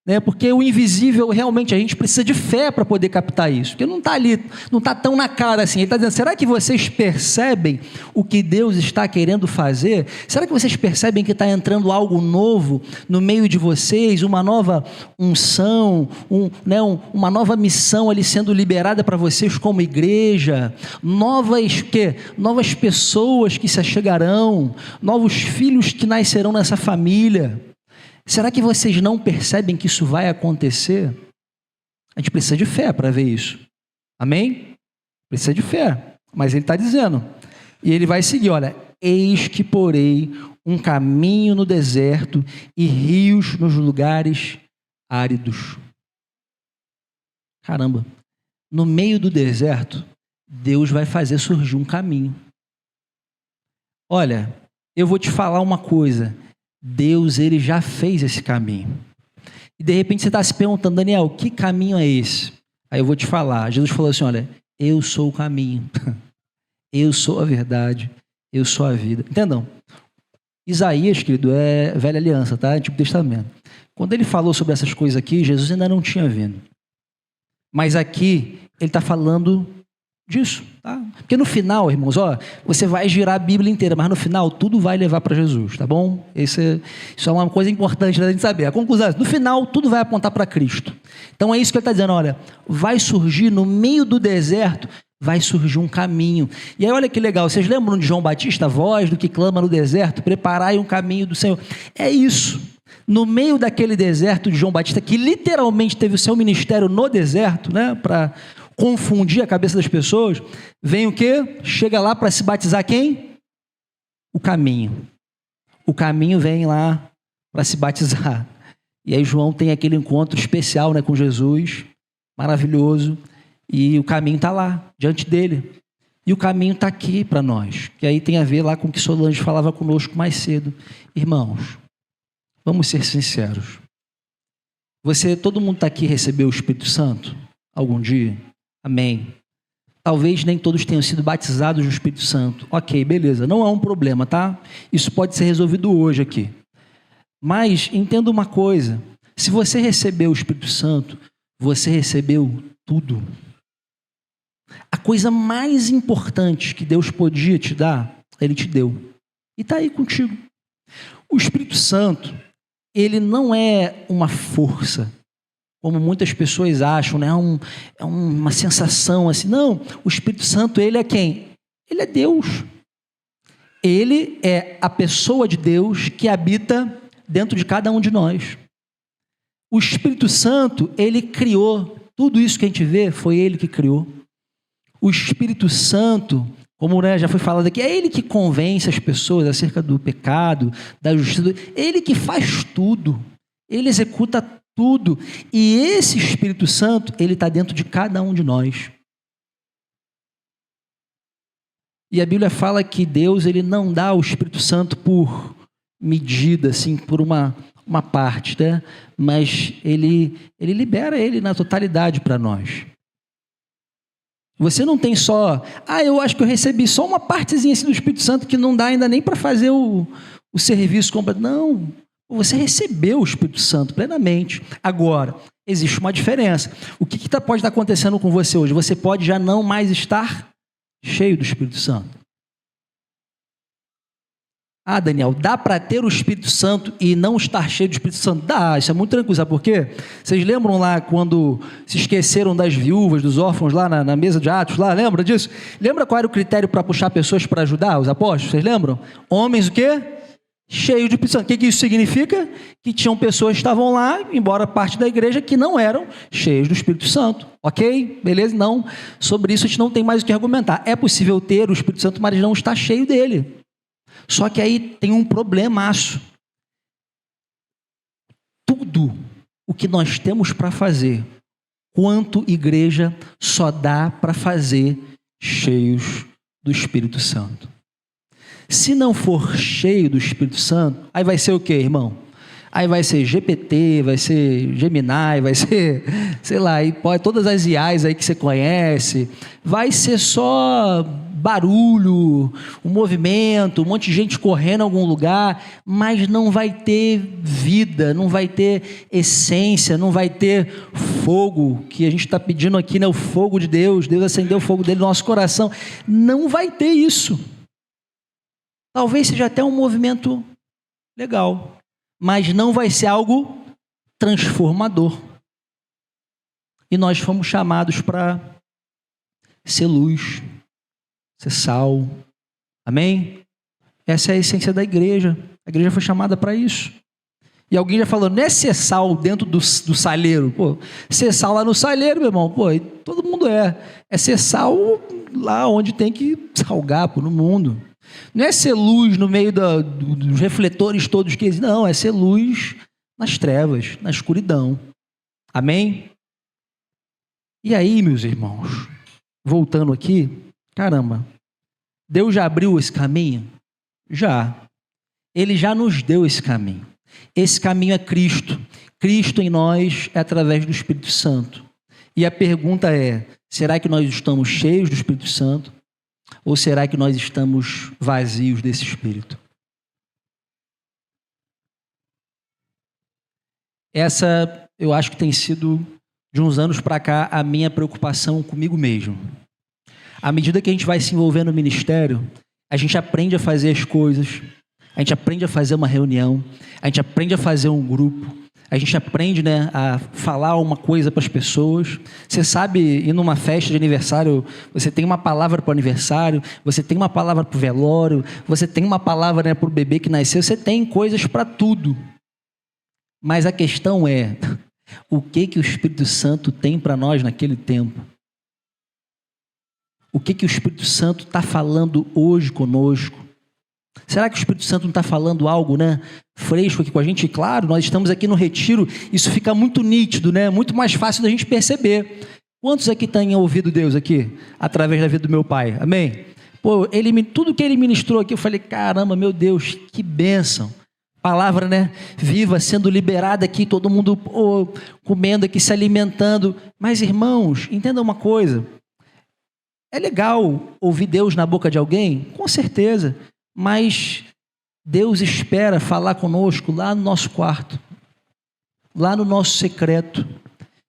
né? Porque o invisível, realmente, a gente precisa de fé para poder captar isso, porque não está ali, não está tão na cara assim. Ele está dizendo, será que vocês percebem o que Deus está querendo fazer? Será que vocês percebem que está entrando algo novo no meio de vocês, uma nova unção, uma nova missão ali sendo liberada para vocês como igreja, novas pessoas que se achegarão, novos filhos que nascerão nessa família? Será que vocês não percebem que isso vai acontecer? A gente precisa de fé para ver isso. Amém? Precisa de fé. Mas ele está dizendo. E ele vai seguir, olha. Eis que porei um caminho no deserto e rios nos lugares áridos. Caramba. No meio do deserto, Deus vai fazer surgir um caminho. Olha, eu vou te falar uma coisa. Deus, ele já fez esse caminho. E de repente você está se perguntando, Daniel, que caminho é esse? Aí eu vou te falar. Jesus falou assim, olha, eu sou o caminho. Eu sou a verdade. Eu sou a vida. Entendam? Isaías, querido, é velha aliança, tá? Antigo Testamento. Quando ele falou sobre essas coisas aqui, Jesus ainda não tinha vindo. Mas aqui, ele está falando disso, tá? Porque no final, irmãos, ó, você vai girar a Bíblia inteira, mas no final tudo vai levar para Jesus, tá bom? Isso é uma coisa importante da gente saber. A conclusão é, no final tudo vai apontar para Cristo. Então é isso que ele está dizendo, olha, vai surgir no meio do deserto, vai surgir um caminho. E aí olha que legal, vocês lembram de João Batista, a voz do que clama no deserto, preparai um caminho do Senhor. É isso. No meio daquele deserto de João Batista, que literalmente teve o seu ministério no deserto, né, para confundir a cabeça das pessoas, vem o quê? Chega lá para se batizar quem? O caminho. O caminho vem lá para se batizar. E aí João tem aquele encontro especial, né, com Jesus, maravilhoso, e o caminho está lá, diante dele. E o caminho está aqui para nós, que aí tem a ver lá com o que Solange falava conosco mais cedo. Irmãos, vamos ser sinceros. Todo mundo está aqui recebeu o Espírito Santo algum dia? Amém. Talvez nem todos tenham sido batizados no Espírito Santo. Ok, beleza, não é um problema, tá? Isso pode ser resolvido hoje aqui. Mas entenda uma coisa, se você recebeu o Espírito Santo, você recebeu tudo. A coisa mais importante que Deus podia te dar, Ele te deu. E está aí contigo. O Espírito Santo, ele não é uma força, como muitas pessoas acham, né? É uma sensação assim. Não, o Espírito Santo, ele é quem? Ele é Deus. Ele é a pessoa de Deus que habita dentro de cada um de nós. O Espírito Santo, ele criou. Tudo isso que a gente vê, foi ele que criou. O Espírito Santo, como, né, já foi falado aqui, é ele que convence as pessoas acerca do pecado, da justiça. Ele que faz tudo. Ele executa tudo. E esse Espírito Santo, ele está dentro de cada um de nós. E a Bíblia fala que Deus, ele não dá o Espírito Santo por medida, assim, por uma parte, né? Mas ele libera ele na totalidade para nós. Você não tem só, eu acho que eu recebi só uma partezinha assim do Espírito Santo que não dá ainda nem para fazer o serviço completo. Não, você recebeu o Espírito Santo plenamente. Agora, existe uma diferença. O que pode estar acontecendo com você hoje? Você pode já não mais estar cheio do Espírito Santo? Ah, Daniel, dá para ter o Espírito Santo e não estar cheio do Espírito Santo? Dá, isso é muito tranquilo, sabe por quê? Vocês lembram lá quando se esqueceram das viúvas, dos órfãos lá na mesa de Atos, lá, lembra disso? Lembra qual era o critério para puxar pessoas para ajudar os apóstolos? Vocês lembram? Homens o quê? Cheios de Espírito Santo. O que isso significa? Que tinham pessoas que estavam lá, embora parte da igreja, que não eram cheios do Espírito Santo. Ok? Beleza? Não. Sobre isso a gente não tem mais o que argumentar. É possível ter o Espírito Santo, mas não estar cheio dele. Só que aí tem um problemaço. Tudo o que nós temos para fazer, quanto igreja, só dá para fazer cheios do Espírito Santo. Se não for cheio do Espírito Santo, aí vai ser o quê, irmão? Aí vai ser GPT, vai ser Gemini, vai ser, sei lá, aí pode, todas as IAs aí que você conhece, vai ser só barulho, um movimento, um monte de gente correndo em algum lugar, mas não vai ter vida, não vai ter essência, não vai ter fogo, que a gente está pedindo aqui, né? O fogo de Deus, Deus acendeu o fogo dele no nosso coração, não vai ter isso. Talvez seja até um movimento legal, mas não vai ser algo transformador. E nós fomos chamados para ser luz, ser sal. Amém? Essa é a essência da igreja. A igreja foi chamada para isso. E alguém já falou, não é ser sal dentro do saleiro. Pô, ser sal lá no saleiro, meu irmão. Pô, todo mundo é. É ser sal lá onde tem que salgar, pô, no mundo. Não é ser luz no meio dos refletores todos que existem. Não, é ser luz nas trevas, na escuridão. Amém? E aí, meus irmãos, voltando aqui, caramba, Deus já abriu esse caminho? Já. Ele já nos deu esse caminho. Esse caminho é Cristo. Cristo em nós é através do Espírito Santo. E a pergunta é, será que nós estamos cheios do Espírito Santo? Ou será que nós estamos vazios desse Espírito? Essa, eu acho que tem sido, de uns anos para cá, a minha preocupação comigo mesmo. À medida que a gente vai se envolver no ministério, a gente aprende a fazer as coisas, a gente aprende a fazer uma reunião, a gente aprende a fazer um grupo, a gente aprende, né, a falar uma coisa para as pessoas. Você sabe, ir numa festa de aniversário, você tem uma palavra para o aniversário, você tem uma palavra para o velório, você tem uma palavra, né, para o bebê que nasceu, você tem coisas para tudo. Mas a questão é, o que o Espírito Santo tem para nós naquele tempo? O que o Espírito Santo está falando hoje conosco? Será que o Espírito Santo não está falando algo, né, fresco aqui com a gente? Claro, nós estamos aqui no retiro, isso fica muito nítido, né? Muito mais fácil da gente perceber. Quantos aqui têm ouvido Deus aqui, através da vida do meu pai? Amém? Pô, tudo que ele ministrou aqui, eu falei, caramba, meu Deus, que bênção. Palavra, né, viva, sendo liberada aqui, todo mundo comendo aqui, se alimentando. Mas, irmãos, entenda uma coisa. É legal ouvir Deus na boca de alguém? Com certeza. Mas Deus espera falar conosco lá no nosso quarto, lá no nosso secreto.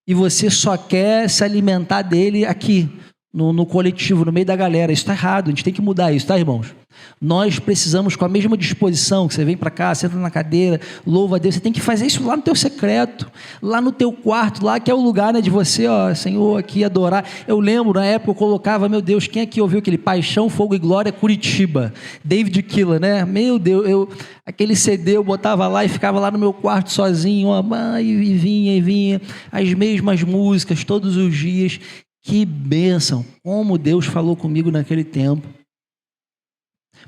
E você só quer se alimentar dele aqui, no coletivo, no meio da galera. Isso está errado, a gente tem que mudar isso, tá, irmãos? Nós precisamos, com a mesma disposição, que você vem para cá, senta na cadeira, louva a Deus, você tem que fazer isso lá no teu secreto, lá no teu quarto, lá que é o lugar, né, de você, ó, Senhor, aqui adorar. Eu lembro, na época eu colocava, meu Deus, quem aqui ouviu aquele Paixão, Fogo e Glória Curitiba? David Killa, né? Meu Deus, aquele CD eu botava lá e ficava lá no meu quarto sozinho, ó, e vinha, as mesmas músicas todos os dias. Que bênção, como Deus falou comigo naquele tempo.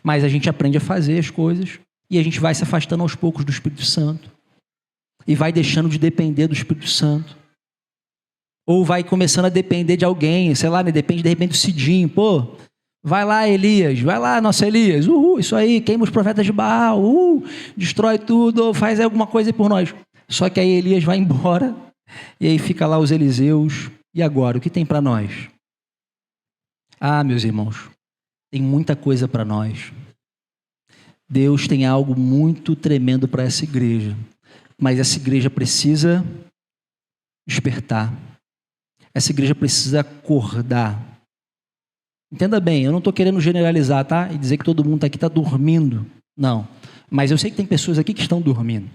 Mas a gente aprende a fazer as coisas e a gente vai se afastando aos poucos do Espírito Santo e vai deixando de depender do Espírito Santo, ou vai começando a depender de alguém, sei lá, né? Depende de repente do Cidinho. Pô, vai lá Elias, vai lá nosso Elias, isso aí, queima os profetas de Baal, destrói tudo, faz alguma coisa aí por nós. Só que aí Elias vai embora e aí fica lá os Eliseus. E agora, o que tem para nós? Ah, meus irmãos, tem muita coisa para nós. Deus tem algo muito tremendo para essa igreja. Mas essa igreja precisa despertar. Essa igreja precisa acordar. Entenda bem, eu não estou querendo generalizar, tá? E dizer que todo mundo aqui está dormindo. Não. Mas eu sei que tem pessoas aqui que estão dormindo.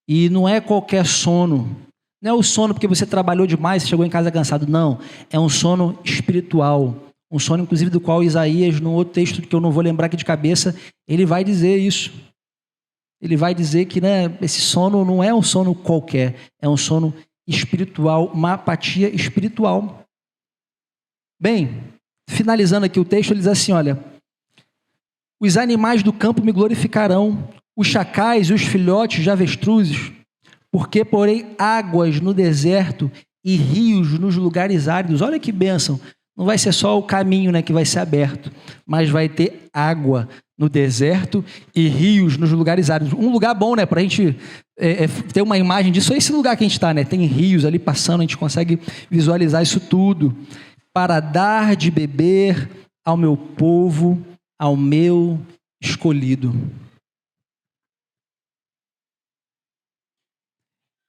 E não é qualquer sono. Não é o sono porque você trabalhou demais, você chegou em casa cansado. Não. É um sono espiritual. Um sono, inclusive, do qual Isaías, num outro texto que eu não vou lembrar aqui de cabeça, ele vai dizer isso. Ele vai dizer que, né, esse sono não é um sono qualquer. É um sono espiritual, uma apatia espiritual. Bem, finalizando aqui o texto, ele diz assim, olha: os animais do campo me glorificarão, os chacais e os filhotes de avestruzes, porque porei águas no deserto e rios nos lugares áridos. Olha que bênção. Não vai ser só o caminho, né, que vai ser aberto, mas vai ter água no deserto e rios nos lugares áridos. Um lugar bom, né, para a gente ter uma imagem disso. É esse lugar que a gente está, né? Tem rios ali passando, a gente consegue visualizar isso tudo. Para dar de beber ao meu povo, ao meu escolhido.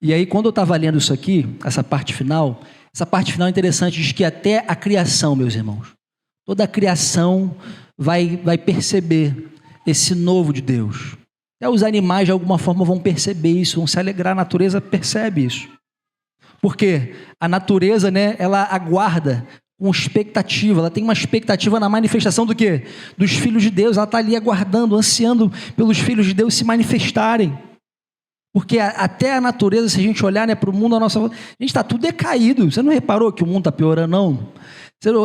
E aí, quando eu estava lendo isso aqui, essa parte final é interessante, diz que até a criação, meus irmãos, toda a criação vai perceber esse novo de Deus. Até os animais, de alguma forma, vão perceber isso, vão se alegrar, a natureza percebe isso. Porque a natureza, né, ela aguarda com expectativa, ela tem uma expectativa na manifestação do quê? Dos filhos de Deus, ela está ali aguardando, ansiando pelos filhos de Deus se manifestarem. Porque até a natureza, se a gente olhar, né, para o mundo à nossa volta, a gente está tudo decaído. Você não reparou que o mundo está piorando, não?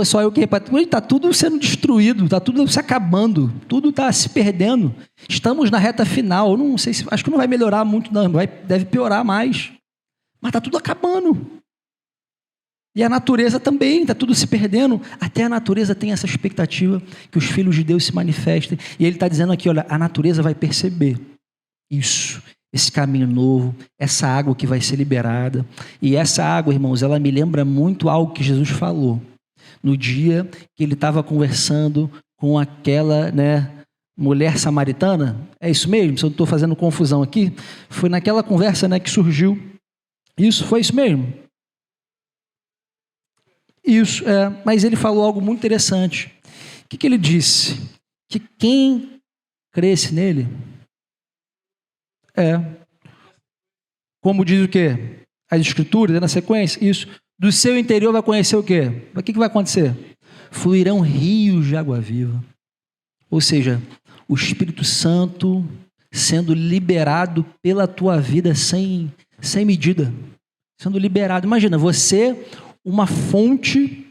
Só eu que reparei. Está tudo sendo destruído, está tudo se acabando, tudo está se perdendo. Estamos na reta final. Não sei se, acho que não vai melhorar muito, não. Deve piorar mais. Mas está tudo acabando. E a natureza também, está tudo se perdendo. Até a natureza tem essa expectativa que os filhos de Deus se manifestem. E ele está dizendo aqui, olha, a natureza vai perceber isso. Esse caminho novo, essa água que vai ser liberada. E essa água, irmãos, ela me lembra muito algo que Jesus falou no dia que ele estava conversando com aquela, né, mulher samaritana. É isso mesmo? Se eu não estou fazendo confusão aqui, foi naquela conversa, né, que surgiu. Isso, foi isso mesmo? Isso, mas ele falou algo muito interessante. O que ele disse? Que quem cresce nele... como diz o quê? As escrituras, na sequência, isso. Do seu interior vai conhecer o quê? O que vai acontecer? Fluirão rios de água viva. Ou seja, o Espírito Santo sendo liberado pela tua vida sem medida. Sendo liberado. Imagina, você, uma fonte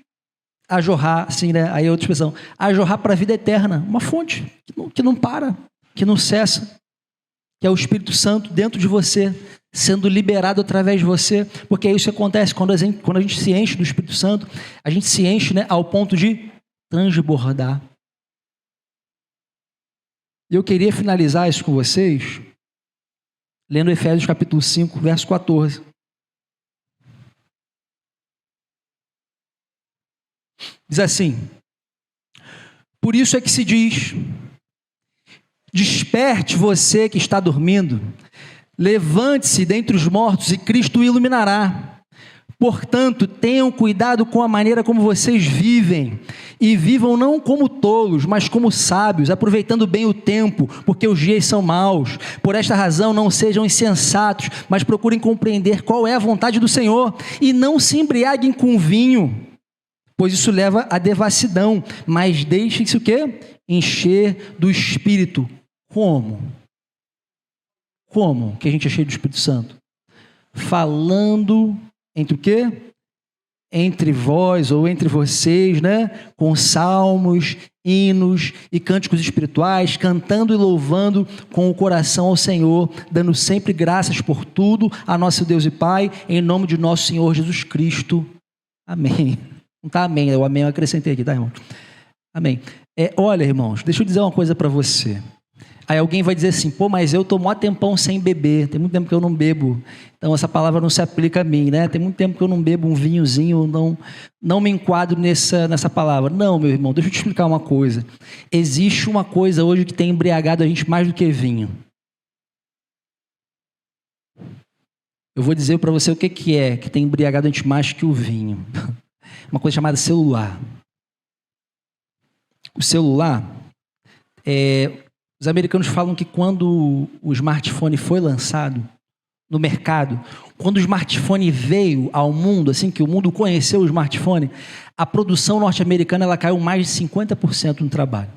a jorrar, assim, né? Aí é outra expressão, a jorrar para a vida eterna. Uma fonte que não para, que não cessa. Que é o Espírito Santo dentro de você, sendo liberado através de você, porque isso acontece quando a gente se enche do Espírito Santo, a gente se enche, né, ao ponto de transbordar. E eu queria finalizar isso com vocês, lendo Efésios capítulo 5, verso 14. Diz assim: por isso é que se diz... desperte você que está dormindo, levante-se dentre os mortos e Cristo o iluminará. Portanto, tenham cuidado com a maneira como vocês vivem, e vivam não como tolos, mas como sábios, aproveitando bem o tempo, porque os dias são maus. Por esta razão, não sejam insensatos, mas procurem compreender qual é a vontade do Senhor, e não se embriaguem com vinho, pois isso leva à devassidão, mas deixem-se o quê? Encher do Espírito. Como? Como que a gente é cheio do Espírito Santo? Falando entre o quê? Entre vós ou entre vocês, né? Com salmos, hinos e cânticos espirituais, cantando e louvando com o coração ao Senhor, dando sempre graças por tudo a nosso Deus e Pai, em nome de nosso Senhor Jesus Cristo. Amém. Não está amém, o amém eu acrescentei aqui, tá, irmão? Amém. Olha, irmãos, deixa eu dizer uma coisa para você. Aí alguém vai dizer assim, pô, mas eu estou mó tempão sem beber, tem muito tempo que eu não bebo, então essa palavra não se aplica a mim, né? Tem muito tempo que eu não bebo um vinhozinho, não me enquadro nessa palavra. Não, meu irmão, deixa eu te explicar uma coisa. Existe uma coisa hoje que tem embriagado a gente mais do que vinho. Eu vou dizer para você o que tem embriagado a gente mais que o vinho. Uma coisa chamada celular. O celular, os americanos falam que quando o smartphone foi lançado no mercado, quando o smartphone veio ao mundo, assim que o mundo conheceu o smartphone, a produção norte-americana ela caiu mais de 50% no trabalho.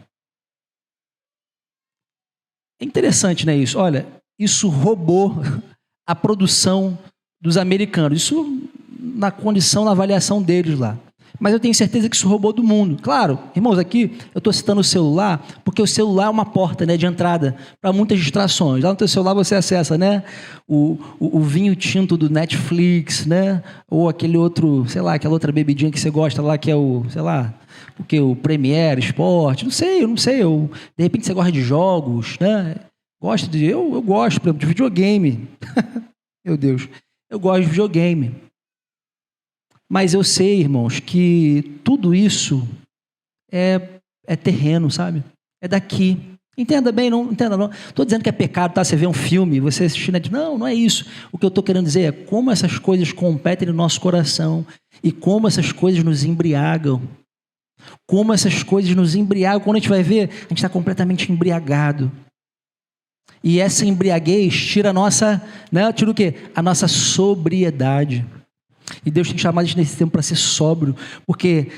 É interessante, né, isso? Olha, isso roubou a produção dos americanos. Isso na condição, na avaliação deles lá. Mas eu tenho certeza que isso roubou do mundo. Claro, irmãos, aqui eu estou citando o celular, porque o celular é uma porta, né, de entrada para muitas distrações. Lá no teu celular você acessa, né, o vinho tinto do Netflix, né, ou aquele outro, sei lá, aquela outra bebidinha que você gosta lá, que é o, sei lá, o Premiere, Esporte, não sei, de repente você gosta de jogos, né, eu gosto, por exemplo, de videogame. Meu Deus, eu gosto de videogame. Mas eu sei, irmãos, que tudo isso é terreno, sabe? É daqui. Entenda bem, não entenda não. Estou dizendo que é pecado, tá? Você vê um filme, você assistir, não é isso. O que eu estou querendo dizer é como essas coisas competem no nosso coração e como essas coisas nos embriagam. Como essas coisas nos embriagam. Quando a gente vai ver, a gente está completamente embriagado. E essa embriaguez tira a nossa, né? Tira o quê? A nossa sobriedade. E Deus tem chamado a gente nesse tempo para ser sóbrio, porque,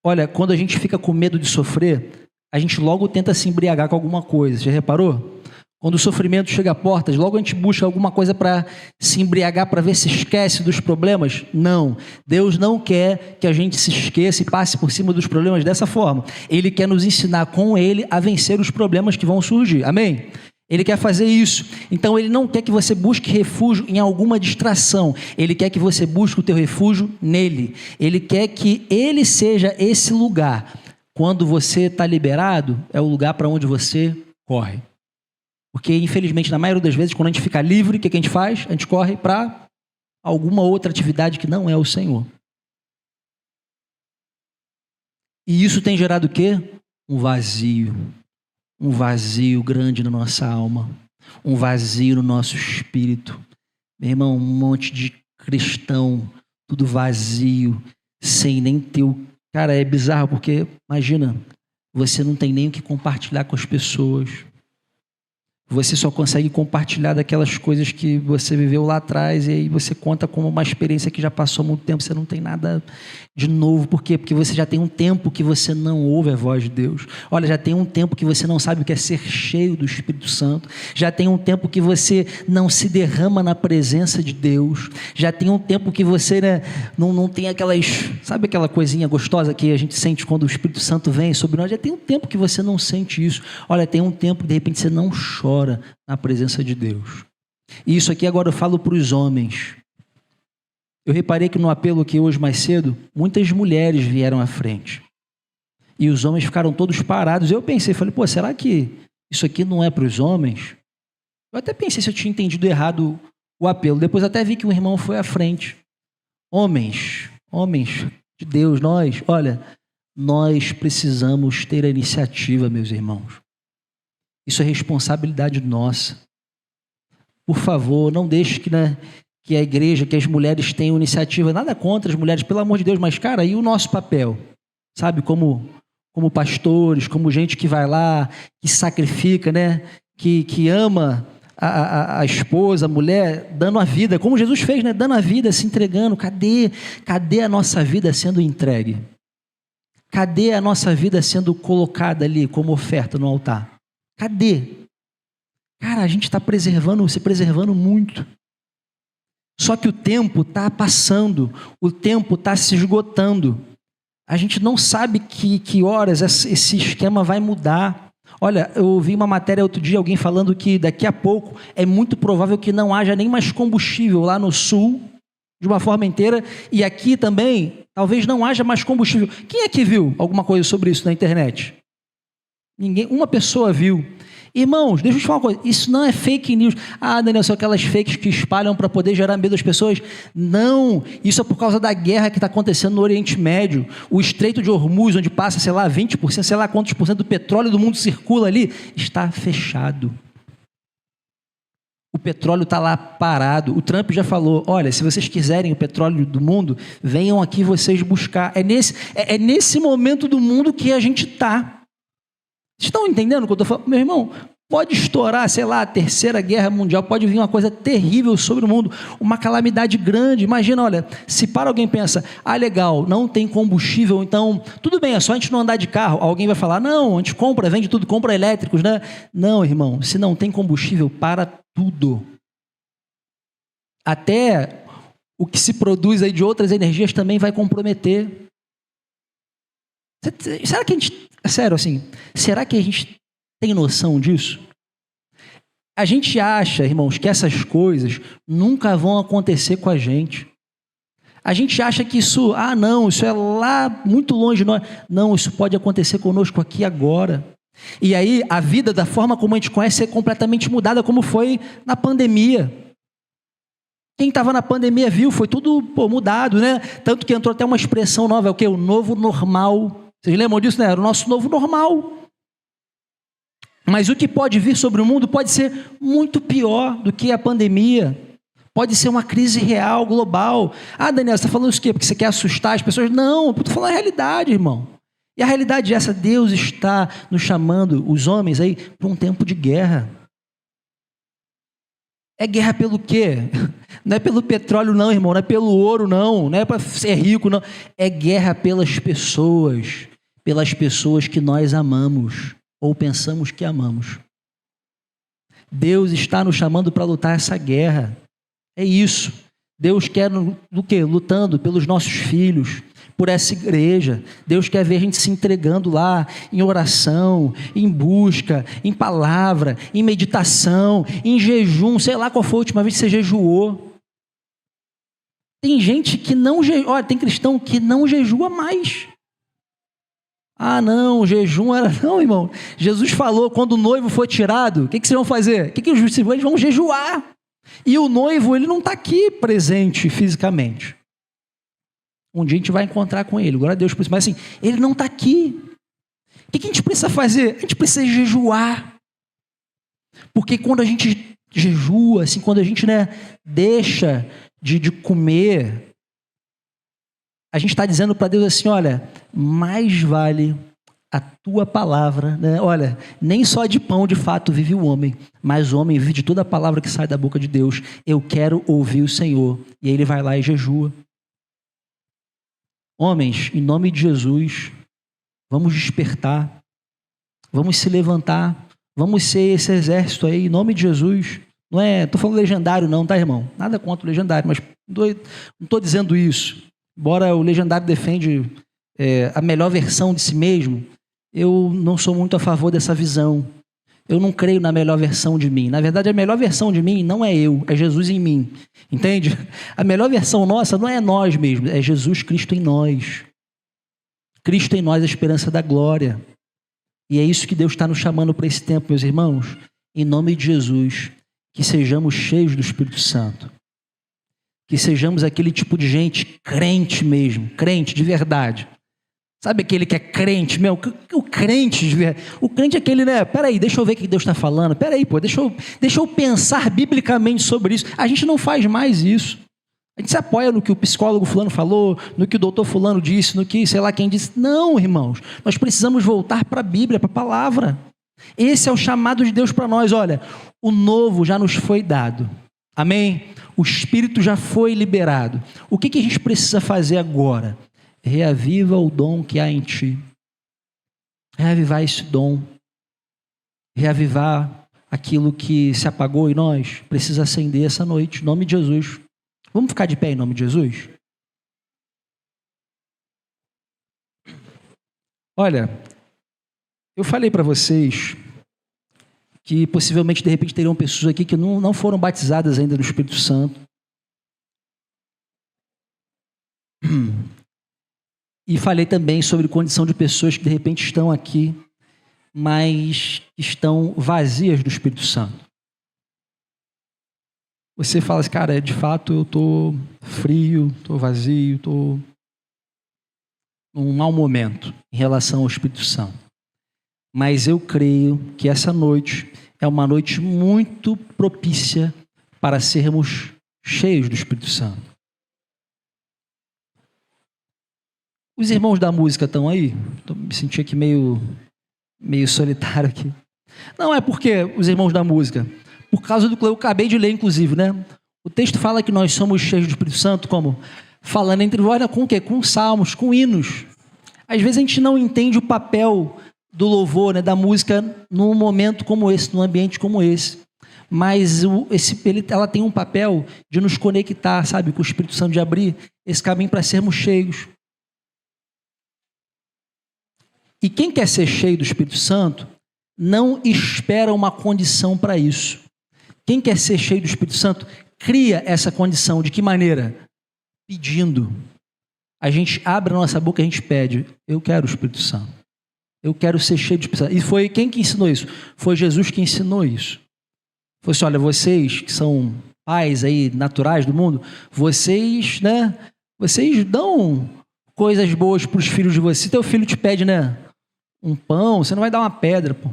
olha, quando a gente fica com medo de sofrer, a gente logo tenta se embriagar com alguma coisa. Já reparou? Quando o sofrimento chega à porta, logo a gente busca alguma coisa para se embriagar, para ver se esquece dos problemas. Não, Deus não quer que a gente se esqueça e passe por cima dos problemas dessa forma. Ele quer nos ensinar com Ele a vencer os problemas que vão surgir. Amém? Ele quer fazer isso. Então ele não quer que você busque refúgio em alguma distração. Ele quer que você busque o teu refúgio nele. Ele quer que ele seja esse lugar. Quando você está liberado, é o lugar para onde você corre. Porque infelizmente na maioria das vezes, quando a gente fica livre, o que a gente faz? A gente corre para alguma outra atividade que não é o Senhor. E isso tem gerado o quê? Um vazio. Um vazio grande na nossa alma, um vazio no nosso espírito. Meu irmão, um monte de cristão, tudo vazio, sem nem ter o... Cara, é bizarro porque, imagina, você não tem nem o que compartilhar com as pessoas. Você só consegue compartilhar daquelas coisas que você viveu lá atrás e aí você conta como uma experiência que já passou há muito tempo, você não tem nada de novo. Por quê? Porque você já tem um tempo que você não ouve a voz de Deus. Olha, já tem um tempo que você não sabe o que é ser cheio do Espírito Santo. Já tem um tempo que você não se derrama na presença de Deus. Já tem um tempo que você, né, não tem aquelas... Sabe aquela coisinha gostosa que a gente sente quando o Espírito Santo vem sobre nós? Já tem um tempo que você não sente isso. Olha, tem um tempo que de repente você não chora na presença de Deus. E isso aqui agora eu falo para os homens. Eu reparei que no apelo aqui hoje mais cedo, muitas mulheres vieram à frente. E os homens ficaram todos parados. Eu pensei, falei, será que isso aqui não é para os homens? Eu até pensei se eu tinha entendido errado o apelo. Depois até vi que um irmão foi à frente. Homens de Deus, nós precisamos ter a iniciativa, meus irmãos. Isso é responsabilidade nossa. Por favor, não deixe que a igreja, que as mulheres tenham iniciativa. Nada contra as mulheres, pelo amor de Deus, mas, cara, e o nosso papel? Sabe, como pastores, como gente que vai lá, que sacrifica, né? Que ama a esposa, a mulher, dando a vida, como Jesus fez, né? Dando a vida, se entregando. Cadê a nossa vida sendo entregue? Cadê a nossa vida sendo colocada ali como oferta no altar? Cadê? Cara, a gente está se preservando muito. Só que o tempo está passando, o tempo está se esgotando. A gente não sabe que horas esse esquema vai mudar. Olha, eu ouvi uma matéria outro dia, alguém falando que daqui a pouco é muito provável que não haja nem mais combustível lá no sul, de uma forma inteira, e aqui também, talvez não haja mais combustível. Quem é que viu alguma coisa sobre isso na internet? Ninguém, uma pessoa viu. Irmãos, deixa eu te falar uma coisa, isso não é fake news. Daniel, são aquelas fakes que espalham para poder gerar medo das pessoas. Não, isso é por causa da guerra que está acontecendo no Oriente Médio. O Estreito de Hormuz, onde passa, 20%, sei lá quantos por cento do petróleo do mundo circula ali, está fechado. O petróleo está lá parado. O Trump já falou, olha, se vocês quiserem o petróleo do mundo, venham aqui vocês buscar. É nesse momento do mundo que a gente está. Vocês estão entendendo o que eu estou falando? Meu irmão, pode estourar, sei lá, a Terceira Guerra Mundial, pode vir uma coisa terrível sobre o mundo, uma calamidade grande. Imagina, olha, se para alguém pensa, legal, não tem combustível, então, tudo bem, é só a gente não andar de carro. Alguém vai falar, não, a gente compra, vende tudo, compra elétricos, né? Não, irmão, se não tem combustível, para tudo. Até o que se produz aí de outras energias também vai comprometer. Será que a gente, sério assim, será que a gente tem noção disso? A gente acha, irmãos, que essas coisas nunca vão acontecer com a gente. A gente acha que isso, não, isso é lá muito longe de nós. Não, isso pode acontecer conosco aqui agora. E aí a vida, da forma como a gente conhece, é completamente mudada, como foi na pandemia. Quem estava na pandemia viu, foi tudo mudado, né? Tanto que entrou até uma expressão nova, é o quê? O novo normal. Vocês lembram disso, né? Era o nosso novo normal. Mas o que pode vir sobre o mundo pode ser muito pior do que a pandemia. Pode ser uma crise real, global. Daniel, você está falando isso o quê? Porque você quer assustar as pessoas? Não, eu estou falando a realidade, irmão. E a realidade é essa, Deus está nos chamando, os homens aí, para um tempo de guerra. É guerra pelo quê? Não é pelo petróleo não, irmão, não é pelo ouro não é para ser rico não. É guerra pelas pessoas que nós amamos. Ou pensamos que amamos. Deus está nos chamando para lutar essa guerra. É isso. Deus quer do quê? Lutando pelos nossos filhos, por essa igreja. Deus quer ver a gente se entregando lá em oração, em busca, em palavra, em meditação, em jejum. Sei lá qual foi a última vez que você jejuou. Tem gente que não jejua. Olha, tem cristão que não jejua mais. Não, jejum era... Não, irmão. Jesus falou, quando o noivo for tirado, o que vocês vão fazer? O que os discípulos? Eles vão jejuar. E o noivo, ele não está aqui presente fisicamente. Um dia a gente vai encontrar com ele, glória a Deus por isso. Mas assim, ele não está aqui. O que a gente precisa fazer? A gente precisa jejuar. Porque quando a gente jejua, assim, quando a gente, deixa de comer... A gente está dizendo para Deus assim, olha, mais vale a tua palavra, né? Olha, nem só de pão de fato vive o homem, mas o homem vive de toda a palavra que sai da boca de Deus. Eu quero ouvir o Senhor. E aí ele vai lá e jejua. Homens, em nome de Jesus, vamos despertar, vamos se levantar, vamos ser esse exército aí, em nome de Jesus. Não estou falando legendário não, tá, irmão? Nada contra o legendário, mas não estou dizendo isso. Embora o legendário defende a melhor versão de si mesmo, eu não sou muito a favor dessa visão. Eu não creio na melhor versão de mim. Na verdade, a melhor versão de mim não é eu, é Jesus em mim. Entende? A melhor versão nossa não é nós mesmos, é Jesus Cristo em nós. Cristo em nós, a esperança da glória. E é isso que Deus está nos chamando para esse tempo, meus irmãos. Em nome de Jesus, que sejamos cheios do Espírito Santo. Que sejamos aquele tipo de gente crente mesmo, crente de verdade. Sabe aquele que é crente, o crente de verdade. O crente é aquele, peraí, deixa eu ver o que Deus está falando. Peraí, deixa eu pensar biblicamente sobre isso. A gente não faz mais isso. A gente se apoia no que o psicólogo fulano falou, no que o doutor fulano disse, no que sei lá quem disse. Não, irmãos, nós precisamos voltar para a Bíblia, para a palavra. Esse é o chamado de Deus para nós. Olha, o novo já nos foi dado. Amém? O Espírito já foi liberado. O que a gente precisa fazer agora? Reaviva o dom que há em ti. Reavivar esse dom. Reavivar aquilo que se apagou em nós. Precisa acender essa noite, em nome de Jesus. Vamos ficar de pé em nome de Jesus? Olha, eu falei para vocês que possivelmente, de repente, teriam pessoas aqui que não foram batizadas ainda no Espírito Santo. E falei também sobre condição de pessoas que, de repente, estão aqui, mas estão vazias do Espírito Santo. Você fala assim, cara, de fato, eu estou frio, estou vazio, estou num mau momento em relação ao Espírito Santo. Mas eu creio que essa noite é uma noite muito propícia para sermos cheios do Espírito Santo. Os irmãos da música estão aí? Me senti aqui meio meio solitário aqui. Não, é porque, os irmãos da música, por causa do que eu acabei de ler, inclusive, né? O texto fala que nós somos cheios do Espírito Santo, como? Falando entre vós, com o quê? Com salmos, com hinos. Às vezes a gente não entende o papel do louvor, né, da música, num momento como esse, num ambiente como esse. Mas ela tem um papel de nos conectar, sabe, com o Espírito Santo, de abrir esse caminho para sermos cheios. E quem quer ser cheio do Espírito Santo, não espera uma condição para isso. Quem quer ser cheio do Espírito Santo, cria essa condição. De que maneira? Pedindo. A gente abre a nossa boca e a gente pede, eu quero o Espírito Santo. Eu quero ser cheio do Espírito Santo. E foi quem que ensinou isso? Foi Jesus que ensinou isso. Foi assim, olha, vocês que são pais aí naturais do mundo, vocês, né? Vocês dão coisas boas para os filhos de vocês. Se teu filho te pede, né? Um pão, você não vai dar uma pedra, pô.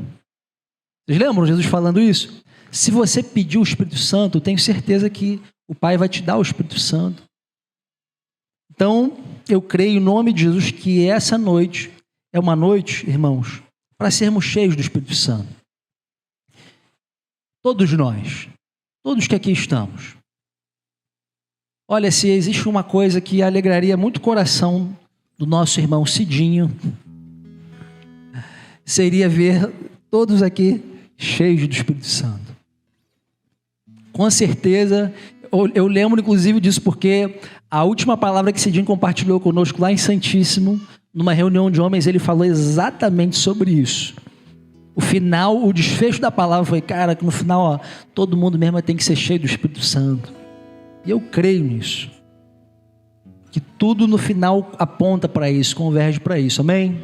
Vocês lembram Jesus falando isso? Se você pedir o Espírito Santo, eu tenho certeza que o Pai vai te dar o Espírito Santo. Então, eu creio em nome de Jesus que essa noite é uma noite, irmãos, para sermos cheios do Espírito Santo. Todos nós, todos que aqui estamos. Olha, se existe uma coisa que alegraria muito o coração do nosso irmão Cidinho, seria ver todos aqui cheios do Espírito Santo. Com certeza, eu lembro inclusive disso porque a última palavra que Cidinho compartilhou conosco lá em Santíssimo, numa reunião de homens, ele falou exatamente sobre isso. O final, o desfecho da palavra foi, cara, que no final, ó, todo mundo mesmo tem que ser cheio do Espírito Santo. E eu creio nisso. Que tudo no final aponta para isso, converge para isso, amém?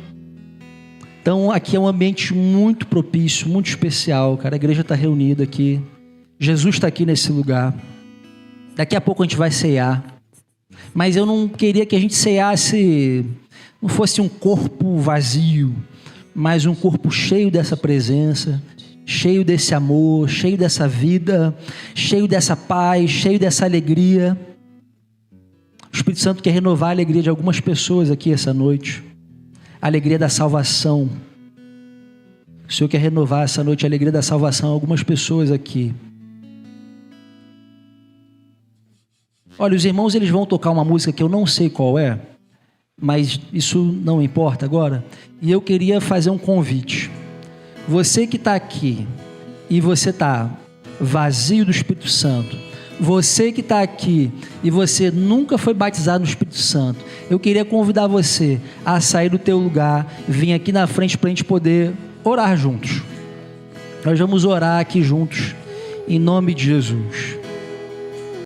Então aqui é um ambiente muito propício, muito especial, cara. A igreja está reunida aqui. Jesus está aqui nesse lugar. Daqui a pouco a gente vai ceiar. Mas eu não queria que a gente ceiasse, não fosse um corpo vazio, mas um corpo cheio dessa presença, cheio desse amor, cheio dessa vida, cheio dessa paz, cheio dessa alegria. O Espírito Santo quer renovar a alegria de algumas pessoas aqui essa noite. A alegria da salvação. O Senhor quer renovar essa noite a alegria da salvação a algumas pessoas aqui. Olha, os irmãos, eles vão tocar uma música que eu não sei qual é, mas isso não importa agora. E eu queria fazer um convite. Você que está aqui e você está vazio do Espírito Santo, você que está aqui e você nunca foi batizado no Espírito Santo, eu queria convidar você a sair do teu lugar, vir aqui na frente para a gente poder orar juntos. Nós vamos orar aqui juntos, em nome de Jesus.